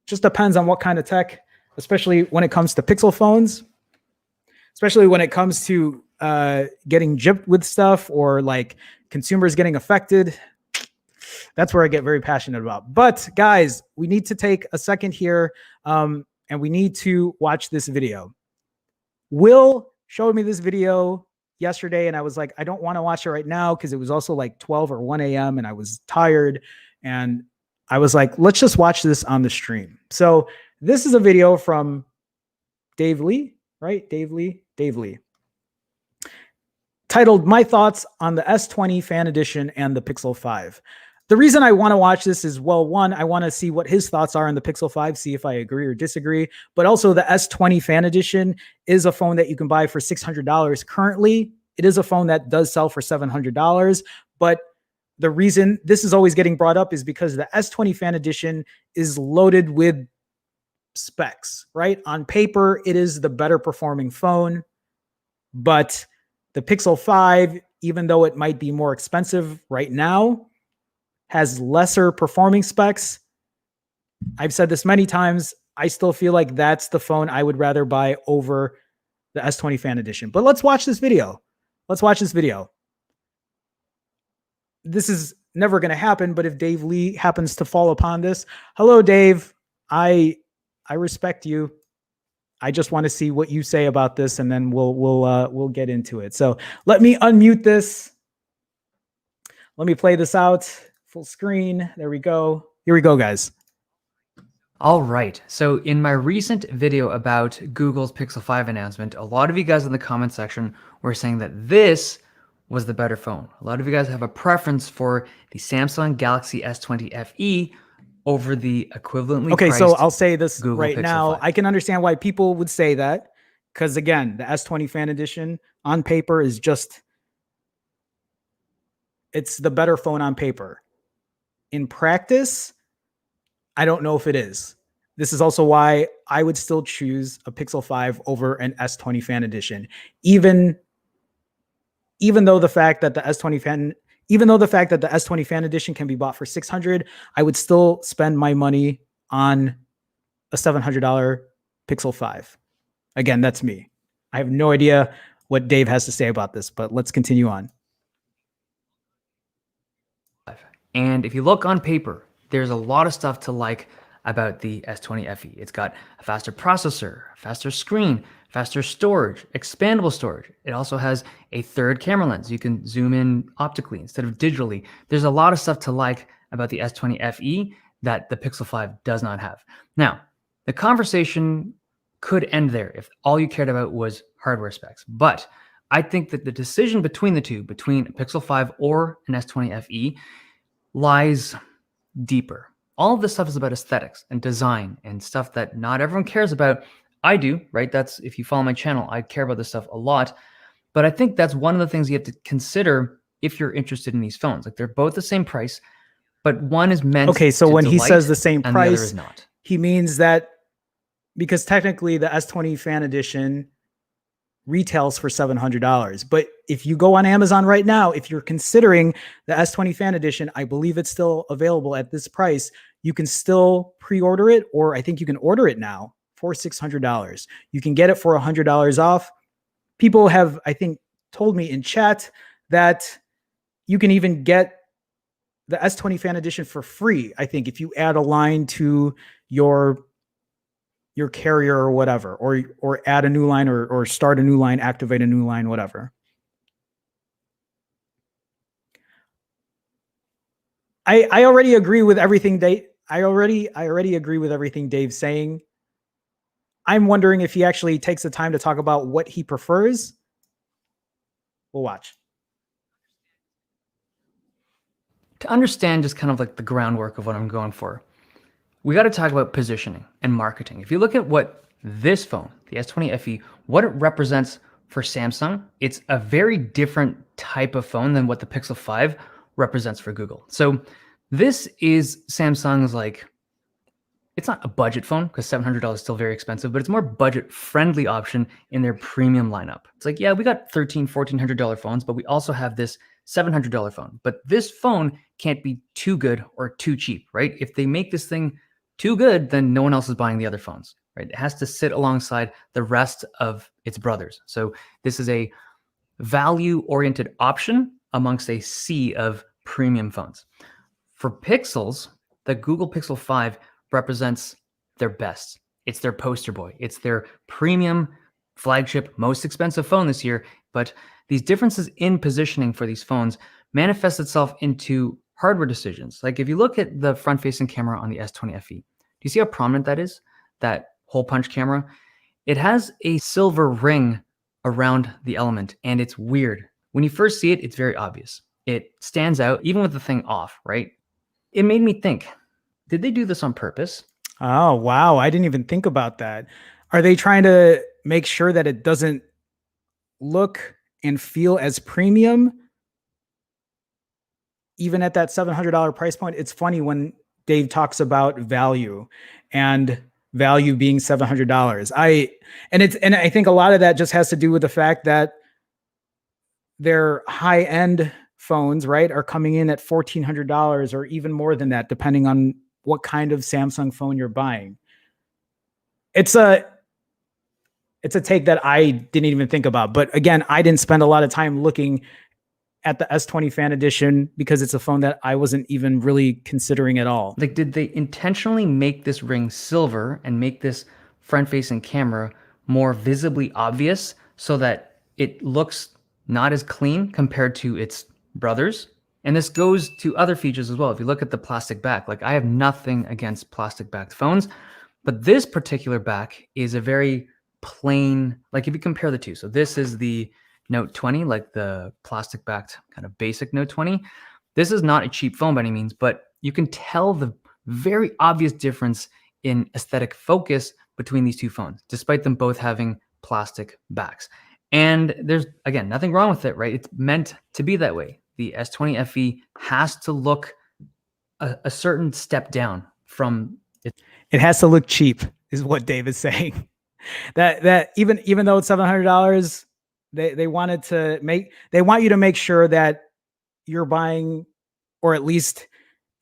Just depends on what kind of tech, especially when it comes to Pixel phones, especially when it comes to getting gypped with stuff or like consumers getting affected. That's where I get very passionate about. But guys, we need to take a second here and we need to watch this video. Will showed me this video yesterday and I was like, I don't want to watch it right now because it was also like 12 or 1 a.m. and I was tired. And I was like, let's just watch this on the stream. So this is a video from Dave Lee, right? Dave Lee, titled My Thoughts on the S20 Fan Edition and the Pixel 5. The reason I want to watch this is, well, one, I want to see what his thoughts are on the Pixel 5, see if I agree or disagree. But also the S20 Fan Edition is a phone that you can buy for $600. Currently, it is a phone that does sell for $700. But the reason this is always getting brought up is because the S20 Fan Edition is loaded with specs, right? On paper, it is the better performing phone. But the Pixel 5, even though it might be more expensive right now, has lesser performing specs. I've said this many times. I still feel like that's the phone I would rather buy over the S20 Fan Edition. But let's watch this video. This is never going to happen, but if Dave Lee happens to fall upon this, hello, Dave. I respect you. I just want to see what you say about this, and then we'll get into it. So let me unmute this. Let me play this out. Full screen. There we go. Here we go, guys. All right. So in my recent video about Google's Pixel 5 announcement, a lot of you guys in the comment section were saying that this was the better phone. A lot of you guys have a preference for the Samsung Galaxy S20 FE over the equivalently priced so I'll say this Google right Pixel now. 5. I can understand why people would say that because, again, the S20 Fan Edition on paper is just, it's the better phone on paper. In practice, I don't know if it is. This is also why I would still choose a Pixel 5 over an S20 Fan Edition, even though the fact that the S20 Fan Edition can be bought for $600, I would still spend my money on a $700 Pixel 5. Again, that's me. I have no idea what Dave has to say about this, but let's continue on. And if you look on paper, there's a lot of stuff to like about the S20 FE. It's got a faster processor, a faster screen, faster storage, expandable storage. It also has a third camera lens. You can zoom in optically instead of digitally. There's a lot of stuff to like about the S20 FE that the Pixel 5 does not have. Now, the conversation could end there if all you cared about was hardware specs. But I think that the decision between the two, between a Pixel 5 or an S20 FE, lies deeper. All of this stuff is about aesthetics and design and stuff that not everyone cares about. I do, right? That's, if you follow my channel, I care about this stuff a lot. But I think that's one of the things you have to consider if you're interested in these phones. Like, they're both the same price, but one is meant okay, so when he says the same price, the other is not. He means that because technically the S20 Fan Edition retails for $700. But if you go on Amazon right now, if you're considering the S20 Fan Edition, I believe it's still available at this price. You can still pre-order it, or I think you can order it now for $600. You can get it for $100 off. People have, I think, told me in chat that you can even get the S20 Fan Edition for free, I think, if you add a line to your carrier or whatever, or add a new line or start a new line, activate a new line, whatever. I already agree with everything I already agree with everything Dave's saying. I'm wondering if he actually takes the time to talk about what he prefers. We'll watch. to understand just kind of like the groundwork of what I'm going for, we got to talk about positioning and marketing. If you look at what this phone, the S20 FE, what it represents for Samsung, it's a very different type of phone than what the Pixel 5 represents for Google. So this is Samsung's like, it's not a budget phone because $700 is still very expensive, but it's more budget friendly option in their premium lineup. It's like, yeah, we got $1,300, $1,400 phones, but we also have this $700 phone. But this phone can't be too good or too cheap, right? If they make this thing too good, then no one else is buying the other phones, right? It has to sit alongside the rest of its brothers. So this is a value-oriented option amongst a sea of premium phones. For Pixels, the Google Pixel 5 represents their best. It's their poster boy. It's their premium flagship, most expensive phone this year. But these differences in positioning for these phones manifest itself into hardware decisions. Like if you look at the front-facing camera on the S20 FE, do you see how prominent that is? That hole punch camera? It has a silver ring around the element, and it's weird. When you first see it, it's very obvious. It stands out, even with the thing off, right? It made me think, did they do this on purpose? Oh, wow. I didn't even think about that. Are they trying to make sure that it doesn't look and feel as premium even at that $700 price point? It's funny when Dave talks about value and value being $700. I think a lot of that just has to do with the fact that their high-end phones, right, are coming in at $1,400 or even more than that, depending on what kind of Samsung phone you're buying. It's a take that I didn't even think about. But again, I didn't spend a lot of time looking at the S20 Fan Edition because it's a phone that I wasn't even really considering at all. Like, did they intentionally make this ring silver and make this front-facing camera more visibly obvious so that it looks not as clean compared to its brothers? And this goes to other features as well. If you look at the plastic back, like I have nothing against plastic backed phones, but this particular back is a very plain, like if you compare the two. So this is the Note 20, like the plastic backed kind of basic Note 20. This is not a cheap phone by any means, but you can tell the very obvious difference in aesthetic focus between these two phones, despite them both having plastic backs. And there's, again, nothing wrong with it, right? It's meant to be that way. The S20 FE has to look a certain step down from it. It has to look cheap, is what Dave is saying. that even though it's $700, they want you to make sure that you're buying, or at least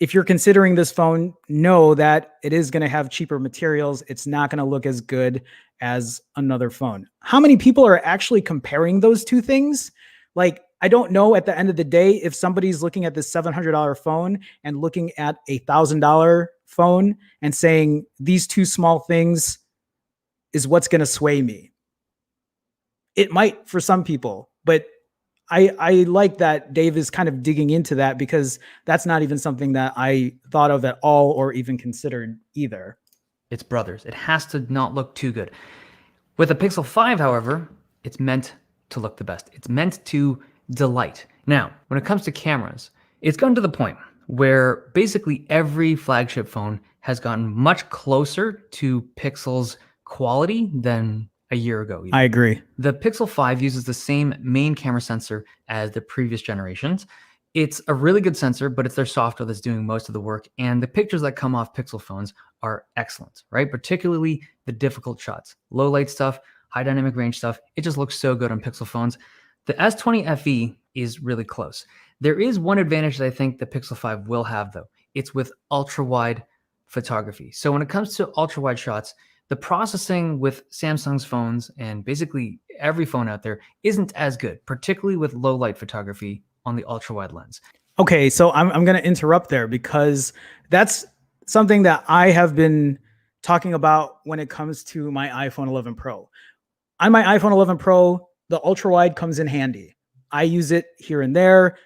if you're considering this phone, know that it is going to have cheaper materials. It's not going to look as good as another phone. How many people are actually comparing those two things? Like, I don't know at the end of the day if somebody's looking at this $700 phone and looking at a $1,000 phone and saying these two small things is what's going to sway me. It might for some people, but I like that Dave is kind of digging into that because that's not even something that I thought of at all or even considered either. It's brothers. It has to not look too good. With the Pixel 5, however, it's meant to look the best. It's meant to delight. Now, when it comes to cameras, it's gotten to the point where basically every flagship phone has gotten much closer to Pixel's quality than a year ago. I agree. The Pixel 5 uses the same main camera sensor as the previous generations. It's a really good sensor, but it's their software that's doing most of the work. And the pictures that come off Pixel phones are excellent, right? Particularly the difficult shots, low light stuff, high dynamic range stuff. It just looks so good on Pixel phones. The S20 FE is really close. There is one advantage that I think the Pixel 5 will have, though. It's with ultra-wide photography. So when it comes to ultra-wide shots, the processing with Samsung's phones and basically every phone out there isn't as good, particularly with low light photography on the ultra-wide lens. Okay, so I'm going to interrupt there because that's something that I have been talking about when it comes to my iPhone 11 Pro. On my iPhone 11 Pro, the ultra-wide comes in handy. I use it here and there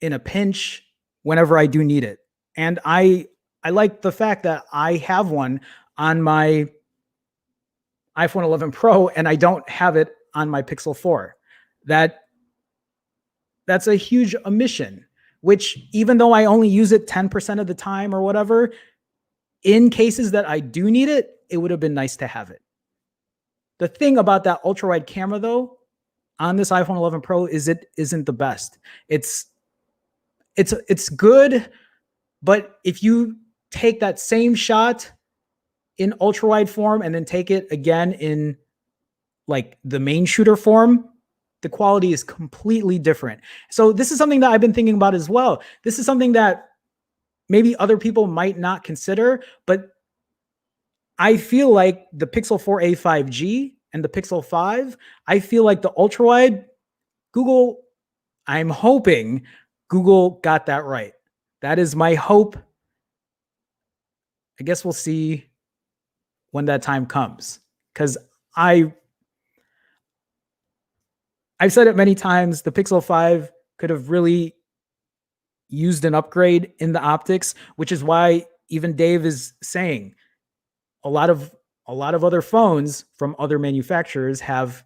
in a pinch whenever I do need it. And I like the fact that I have one on my iPhone 11 Pro and I don't have it on my Pixel 4. That's a huge omission. which even though I only use it 10% of the time or whatever, in cases that I do need it, it would have been nice to have it. The thing about that ultra wide camera though, on this iPhone 11 Pro is it isn't the best. It's good, but if you take that same shot in ultra wide form and then take it again in like the main shooter form, the quality is completely different. So this is something that I've been thinking about as well. This is something that maybe other people might not consider, but I feel like the Pixel 4a 5G and the Pixel 5, I feel like the ultra wide, Google, I'm hoping Google got that right. That is my hope. I guess we'll see when that time comes, because I've said it many times, the Pixel 5 could have really used an upgrade in the optics, which is why even Dave is saying a lot of other phones from other manufacturers have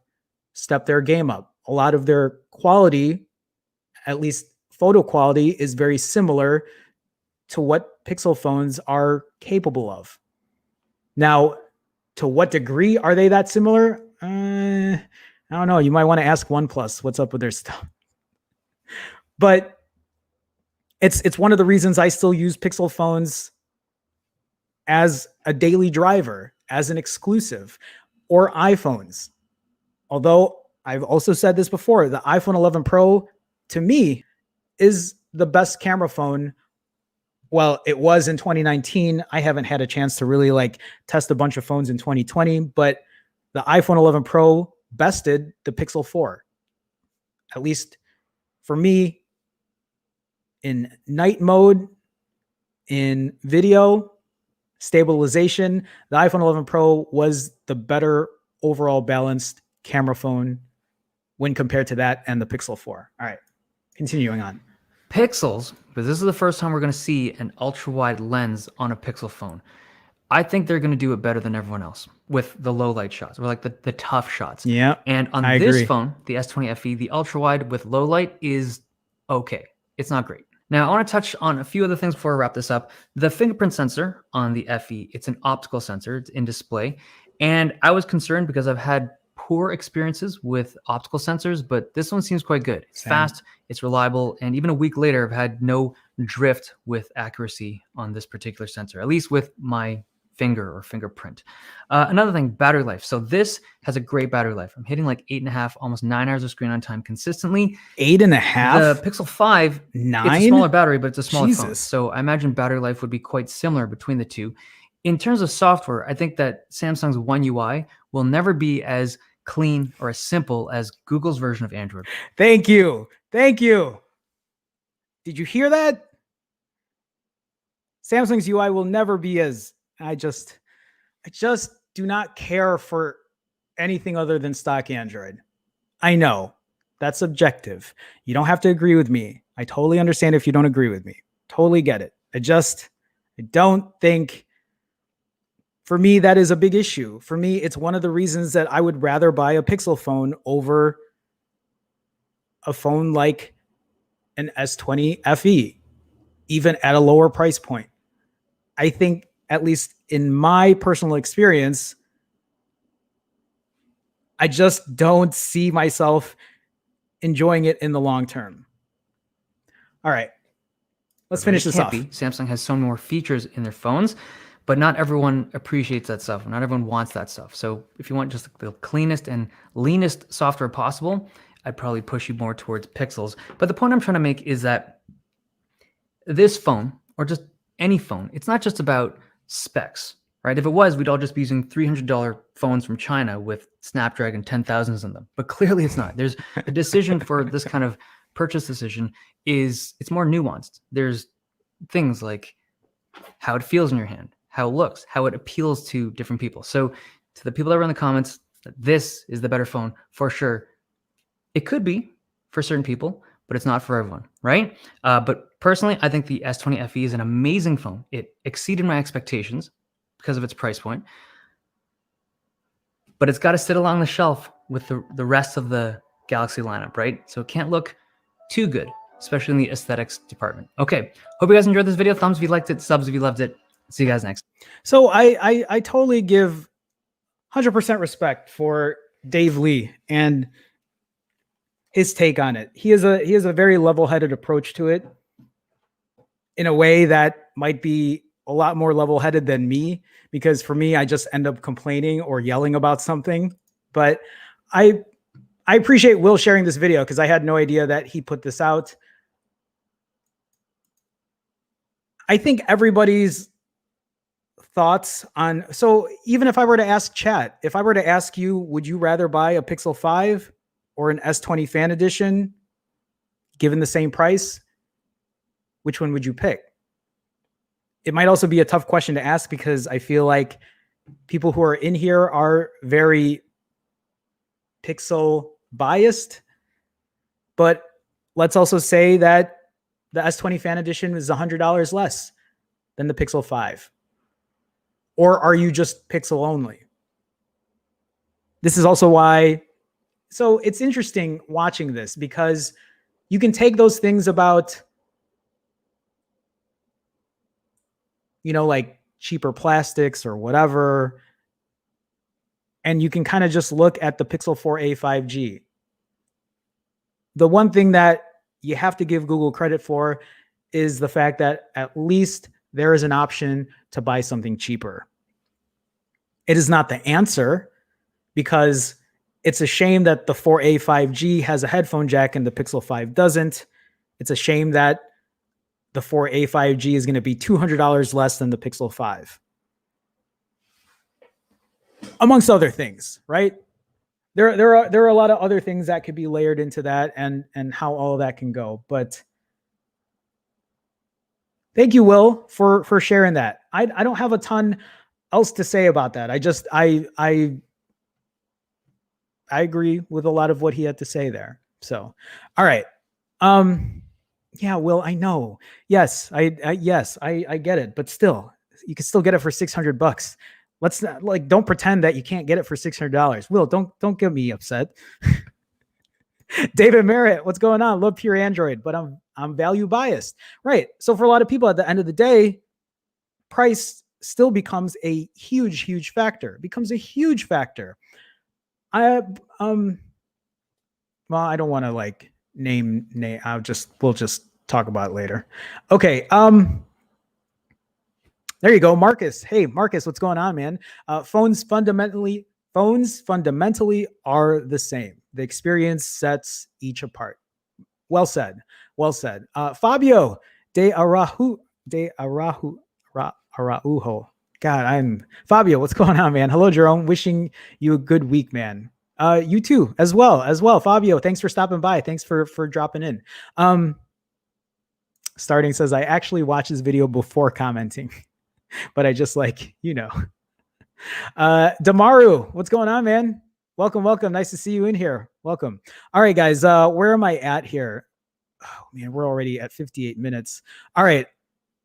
stepped their game up. A lot of their quality, at least photo quality, is very similar to what Pixel phones are capable of. Now, to what degree are they that similar? I don't know. You might want to ask OnePlus what's up with their stuff. But it's one of the reasons I still use Pixel phones as a daily driver, as an exclusive, or iPhones. Although I've also said this before, the iPhone 11 Pro to me is the best camera phone. Well, it was in 2019. I haven't had a chance to really like test a bunch of phones in 2020, but the iPhone 11 Pro bested the Pixel 4. At least for me, in night mode, in video, stabilization, the iPhone 11 Pro was the better overall balanced camera phone when compared to that and the Pixel 4. All right, continuing on. Pixels, because this is the first time we're going to see an ultra-wide lens on a Pixel phone. I think they're going to do it better than everyone else with the low light shots, or like the tough shots. Yeah, and on I this agree. phone, the S20 FE, the ultra-wide with low light is okay. It's not great. Now, I want to touch on a few other things before I wrap this up. The fingerprint sensor on the FE, it's an optical sensor. It's in display. And I was concerned because I've had poor experiences with optical sensors, but this one seems quite good. It's fast, it's reliable, and even a week later, I've had no drift with accuracy on this particular sensor, at least with my finger or fingerprint. Another thing, battery life. So this has a great battery life. I'm hitting like 8.5, almost 9 hours of screen on time consistently. 8.5? The Pixel 5, 9? it's a smaller battery, but it's a smaller phone. Jesus. So I imagine battery life would be quite similar between the two. In terms of software, I think that Samsung's One UI will never be as clean or as simple as Google's version of Android. Thank you. Thank you. Did you hear that? Samsung's UI will never be as... I just do not care for anything other than stock Android. I know that's subjective. You don't have to agree with me. I totally understand if you don't agree with me. Totally get it. I don't think, for me, that is a big issue. For me, it's one of the reasons that I would rather buy a Pixel phone over a phone like an S20 FE, even at a lower price point. I think, at least in my personal experience, I just don't see myself enjoying it in the long term. All right, let's finish this off. Samsung has so many more features in their phones, but not everyone appreciates that stuff. Not everyone wants that stuff. So if you want just the cleanest and leanest software possible, I'd probably push you more towards Pixels. But the point I'm trying to make is that this phone, or just any phone, it's not just about specs, right? If it was, we'd all just be using $300 phones from China with Snapdragon 10,000s in them. But clearly it's not. There's a decision for this kind of purchase decision it's more nuanced. There's things like how it feels in your hand, how it looks, how it appeals to different people. So to the people that were in the comments, this is the better phone for sure. It could be for certain people, but it's not for everyone, right? But personally, I think the S20 FE is an amazing phone. It exceeded my expectations because of its price point, but it's got to sit along the shelf with the rest of the Galaxy lineup, right? So it can't look too good. especially in the aesthetics department. Okay, hope you guys enjoyed this video. Thumbs if you liked it, subs if you loved it. See you guys next. So I totally give 100% respect for Dave Lee and his take on it. He has a very level-headed approach to it in a way that might be a lot more level-headed than me, because for me, I just end up complaining or yelling about something. But I appreciate Will sharing this video because I had no idea that he put this out. I think everybody's thoughts on, so even if I were to ask chat, if I were to ask you, would you rather buy a Pixel 5 or an S20 Fan Edition given the same price? Which one would you pick? It might also be a tough question to ask because I feel like people who are in here are very Pixel biased. But let's also say that the S20 Fan Edition is $100 less than the Pixel 5. Or are you just Pixel only? This is also why. So it's interesting watching this because you can take those things about, you know, like cheaper plastics or whatever, and you can kind of just look at the Pixel 4a 5G. The one thing that you have to give Google credit for is the fact that at least there is an option to buy something cheaper. It is not the answer, because it's a shame that the 4a 5G has a headphone jack and the Pixel 5 doesn't. It's a shame that the 4a 5G is going to be $200 less than the Pixel 5. Amongst other things, right? There are a lot of other things that could be layered into that and how all of that can go. But thank you, Will, for sharing that. I don't have a ton else to say about that. I agree with a lot of what he had to say there. So, all right. Yeah, Will, I know. Yes, I get it, but still, you can still get it for $600. Let's not, like, don't pretend that you can't get it for $600. Will, don't get me upset. David Merritt, what's going on? Love pure Android, but I'm value biased. Right. So for a lot of people at the end of the day, price still becomes a huge factor. Becomes a huge factor. Well, I don't want to like name. We'll just talk about it later. Okay. There you go, Marcus. Hey, Marcus, what's going on, man? Phones fundamentally are the same. The experience sets each apart. Well said. Well said. Fabio de Araujo. God, Fabio. What's going on, man? Hello, Jerome. Wishing you a good week, man. You too, as well. Fabio, thanks for stopping by. Thanks for dropping in. Starting says, I actually watched this video before commenting, but I just like, you know. Damaru, what's going on, man? Welcome. Nice to see you in here. Welcome. All right, guys. Where am I at here? Oh man, we're already at 58 minutes. All right.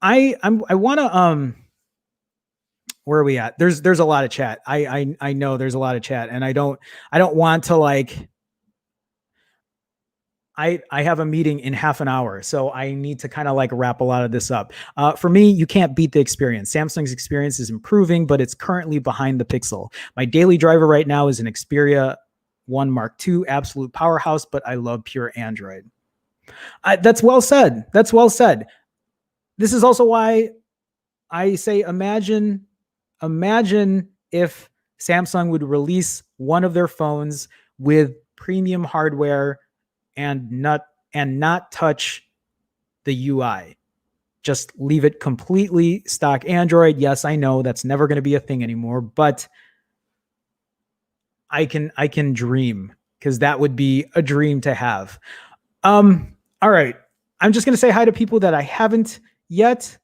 I want to where are we at? There's a lot of chat. I know there's a lot of chat, and I don't want to like. I have a meeting in half an hour, so I need to kind of like wrap a lot of this up. For me, you can't beat the experience. Samsung's experience is improving, but it's currently behind the Pixel. My daily driver right now is an Xperia 1 Mark II, absolute powerhouse, but I love pure Android. That's well said. That's well said. This is also why I say imagine if Samsung would release one of their phones with premium hardware and not touch the UI. Just leave it completely stock Android. Yes, I know that's never going to be a thing anymore, but I can dream, because that would be a dream to have. All right. I'm just going to say hi to people that I haven't yet.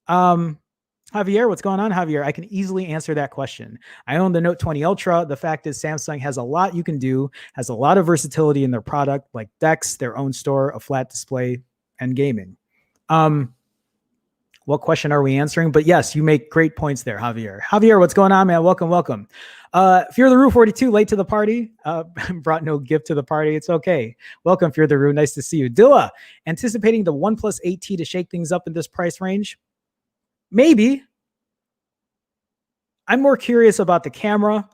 Javier, what's going on, Javier? I can easily answer that question. I own the Note 20 Ultra. The fact is Samsung has a lot you can do, has a lot of versatility in their product, like DeX, their own store, a flat display, and gaming. what question are we answering? But yes, you make great points there, Javier. Javier, what's going on, man? Welcome, welcome. Fear the Roo 42, late to the party. Brought no gift to the party. It's okay. Welcome, Fear the Roo. Nice to see you. Dilla, anticipating the OnePlus 8T to shake things up in this price range? Maybe. I'm more curious about the camera,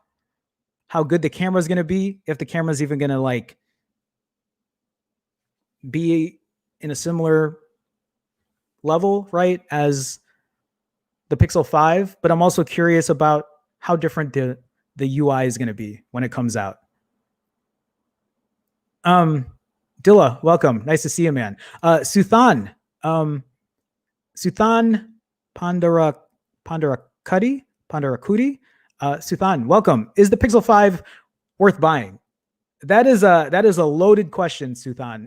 how good the camera is going to be, if the camera is even going to like be in a similar level, right, as the Pixel 5. But I'm also curious about how different the UI is going to be when it comes out. Dilla, welcome. Nice to see you, man. Suthan Pandarakudi. Suthan, welcome. Is the Pixel 5 worth buying? That is a loaded question, Suthan.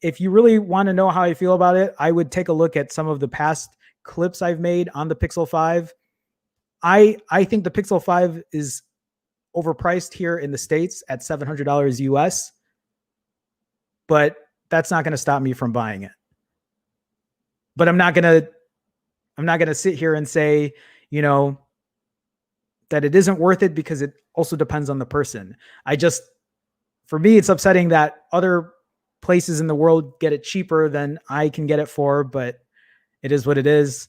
If you really want to know how I feel about it, I would take a look at some of the past clips I've made on the Pixel 5. I think the Pixel 5 is overpriced here in the States at $700 US, but that's not going to stop me from buying it. But I'm not going to sit here and say, you know, that it isn't worth it, because it also depends on the person. For me, it's upsetting that other places in the world get it cheaper than I can get it for, but it is what it is.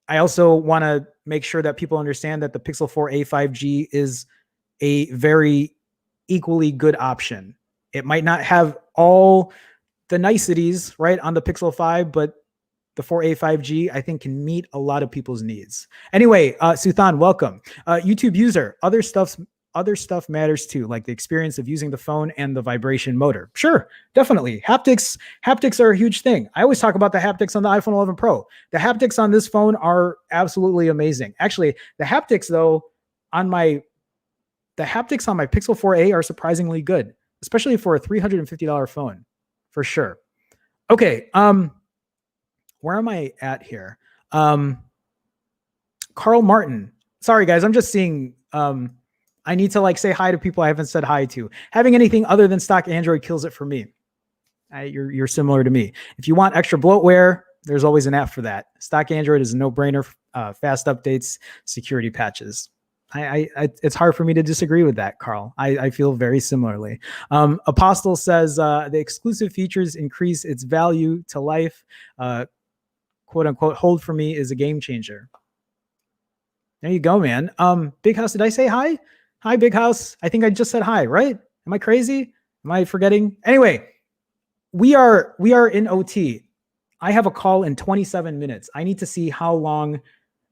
I also want to make sure that people understand that the Pixel 4a 5G is a very equally good option. It might not have all the niceties, right, on the Pixel 5, but the 4a 5G, I think, can meet a lot of people's needs. Anyway, Suthan, welcome. YouTube user, other stuff matters too, like the experience of using the phone and the vibration motor. Sure, definitely. Haptics are a huge thing. I always talk about the haptics on the iPhone 11 Pro. The haptics on this phone are absolutely amazing. Actually, the haptics on my Pixel 4a are surprisingly good, especially for a $350 phone, for sure. Okay, where am I at here? Carl Martin. Sorry, guys. I'm just seeing, I need to like say hi to people I haven't said hi to. Having anything other than stock Android kills it for me. You're similar to me. If you want extra bloatware, there's always an app for that. Stock Android is a no-brainer. Fast updates, security patches. It's hard for me to disagree with that, Carl. I feel very similarly. Apostle says the exclusive features increase its value to life. Quote unquote, hold for me is a game changer. There you go, man. Big House, did I say hi? Hi, Big House. I think I just said hi, right? Am I crazy? Am I forgetting? Anyway, we are in OT. I have a call in 27 minutes. I need to see how long.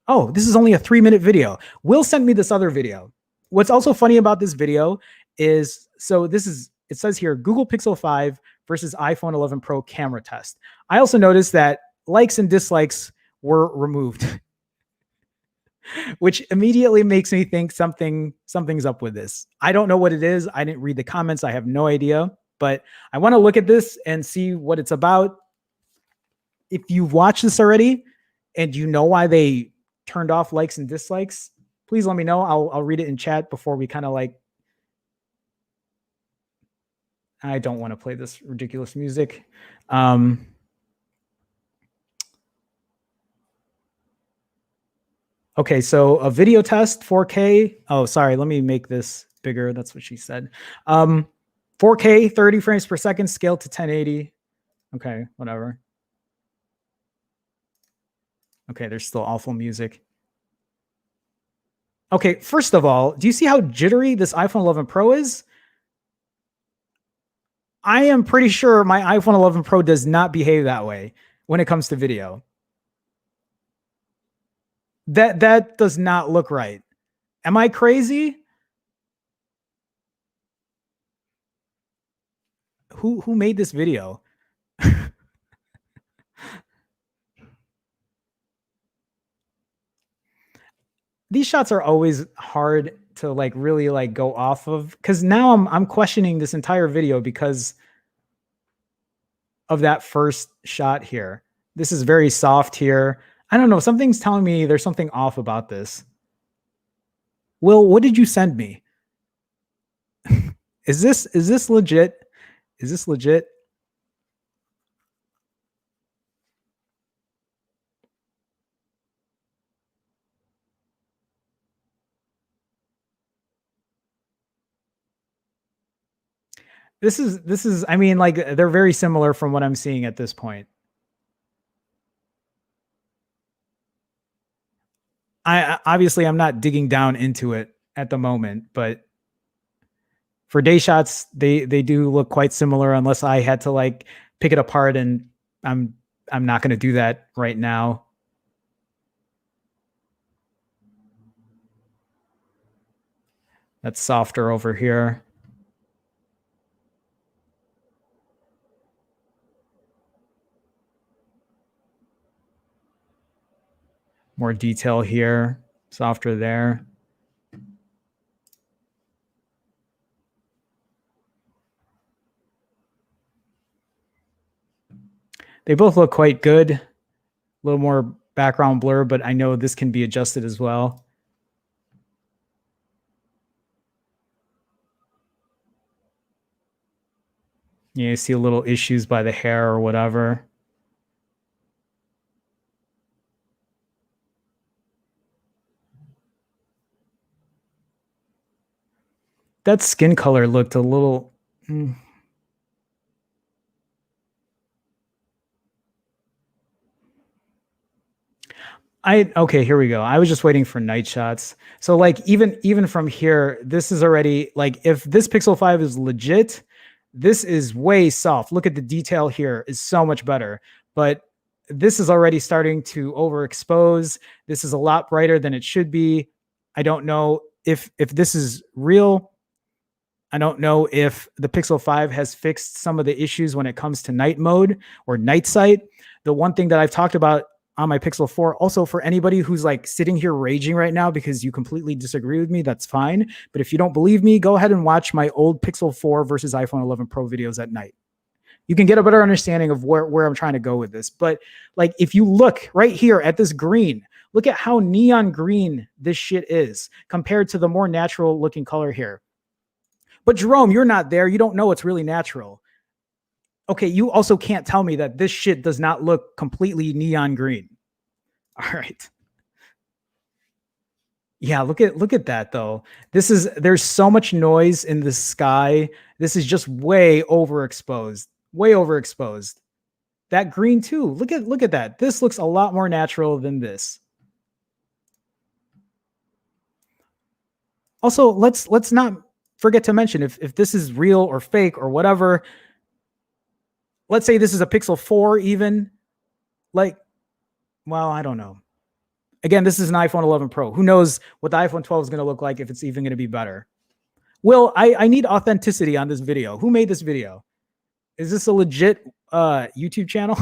Oh, this is only a 3-minute video. Will sent me this other video. What's also funny about this video is, it says here, Google Pixel 5 versus iPhone 11 Pro camera test. I also noticed that likes and dislikes were removed, which immediately makes me think something's up with this. I don't know what it is. I didn't read the comments. I have no idea, but I want to look at this and see what it's about. If you've watched this already and you know why they turned off likes and dislikes, please let me know. I'll read it in chat before we kind of like, I don't want to play this ridiculous music. Okay, so a video test, 4K. Oh, sorry, let me make this bigger. That's what she said. 4K, 30 frames per second, scaled to 1080. Okay, whatever. Okay, there's still awful music. Okay, first of all, do you see how jittery this iPhone 11 Pro is? I am pretty sure my iPhone 11 Pro does not behave that way when it comes to video. That does not look right. Am I crazy? Who made this video? These shots are always hard to like really like go off of, because now I'm questioning this entire video because of that first shot here. This is very soft here. I don't know. Something's telling me there's something off about this. Will, what did you send me? Is this legit? Is this legit? This is, I mean, like they're very similar from what I'm seeing at this point. Obviously I'm not digging down into it at the moment, but for day shots, they do look quite similar unless I had to like pick it apart, and I'm I'm not going to do that right now. That's softer over here. More detail here, softer there. They both look quite good. A little more background blur, but I know this can be adjusted as well. You see a little issues by the hair or whatever. That skin color looked a little... Okay, here we go. I was just waiting for night shots. So like even from here, this is already like, if this Pixel 5 is legit, this is way soft. Look at the detail here is so much better. But this is already starting to overexpose. This is a lot brighter than it should be. I don't know if this is real. I don't know if the Pixel 5 has fixed some of the issues when it comes to night mode or night sight. The one thing that I've talked about on my Pixel 4, also for anybody who's like sitting here raging right now because you completely disagree with me, that's fine. But if you don't believe me, go ahead and watch my old Pixel 4 versus iPhone 11 Pro videos at night. You can get a better understanding of where I'm trying to go with this. But like, if you look right here at this green, look at how neon green this shit is compared to the more natural looking color here. But Jerome, you're not there. You don't know it's really natural. Okay, you also can't tell me that this shit does not look completely neon green. All right. Yeah, look at that though. There's so much noise in the sky. This is just way overexposed. Way overexposed. That green too. Look at that. This looks a lot more natural than this. Also, let's not forget to mention if this is real or fake or whatever. Let's say this is a Pixel 4 even. Like, well, I don't know. Again, this is an iPhone 11 Pro. Who knows what the iPhone 12 is going to look like, if it's even going to be better. Will, I need authenticity on this video. Who made this video? Is this a legit YouTube channel?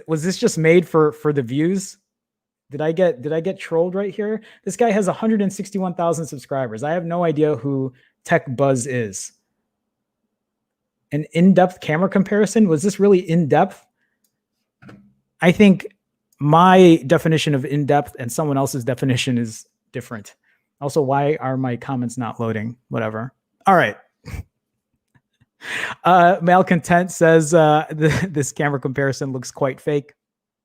Was this just made for the views? Did I get trolled right here? This guy has 161,000 subscribers. I have no idea who Tech Buzz is. An in-depth camera comparison? Was this really in-depth? I think my definition of in-depth and someone else's definition is different. Also, why are my comments not loading? Whatever. All right. Malcontent says this camera comparison looks quite fake.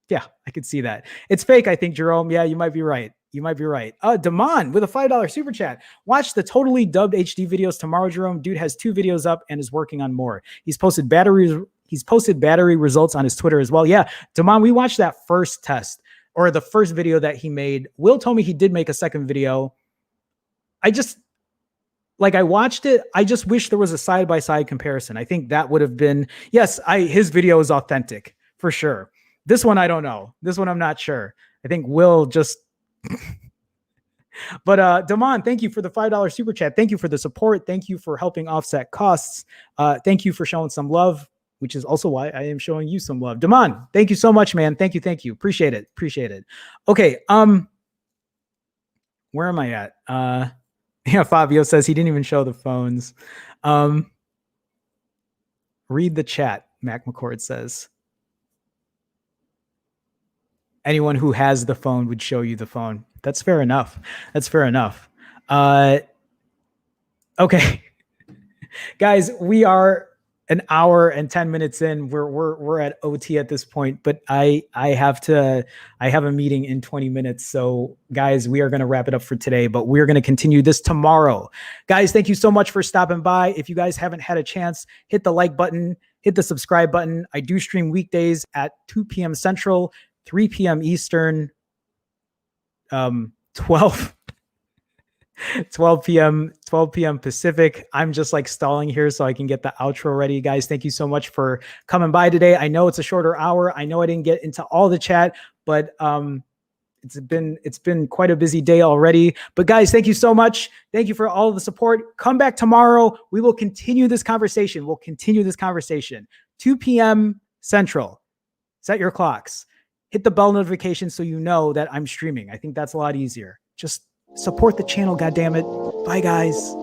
Yeah, I could see that. It's fake, I think, Jerome. Yeah, you might be right. You might be right. Damon with a $5 super chat. Watch the totally dubbed HD videos tomorrow, Jerome. Dude has 2 videos up and is working on more. He's posted battery results on his Twitter as well. Yeah, Damon, we watched that first test, or the first video that he made. Will told me he did make a second video. I watched it. I just wish there was a side-by-side comparison. I think that would have been, yes, his video is authentic for sure. This one, I don't know. This one, I'm not sure. I think Will just... But Damon, thank you for the $5 super chat. Thank you for the support. Thank you for helping offset costs. Thank you for showing some love, which is also why I am showing you some love. Damon, thank you so much, man. Thank you. Thank you. Appreciate it. Appreciate it. Okay. Where am I at? Yeah, Fabio says he didn't even show the phones. Read the chat, Mac McCord says. Anyone who has the phone would show you the phone. That's fair enough. That's fair enough. Okay. Guys, we are an hour and 10 minutes in. We're at OT at this point, but I have a meeting in 20 minutes. So guys, we are going to wrap it up for today, but we're going to continue this tomorrow. Guys, thank you so much for stopping by. If you guys haven't had a chance, hit the like button, hit the subscribe button. I do stream weekdays at 2 p.m. Central, 3 p.m. Eastern, 12 p.m. Pacific. I'm just like stalling here so I can get the outro ready. Guys, thank you so much for coming by today. I know it's a shorter hour. I know I didn't get into all the chat, but it's been quite a busy day already. But guys, thank you so much. Thank you for all of the support. Come back tomorrow. We will continue this conversation. 2 p.m. Central. Set your clocks. Hit the bell notification so you know that I'm streaming. I think that's a lot easier. Just support the channel, goddammit. Bye, guys.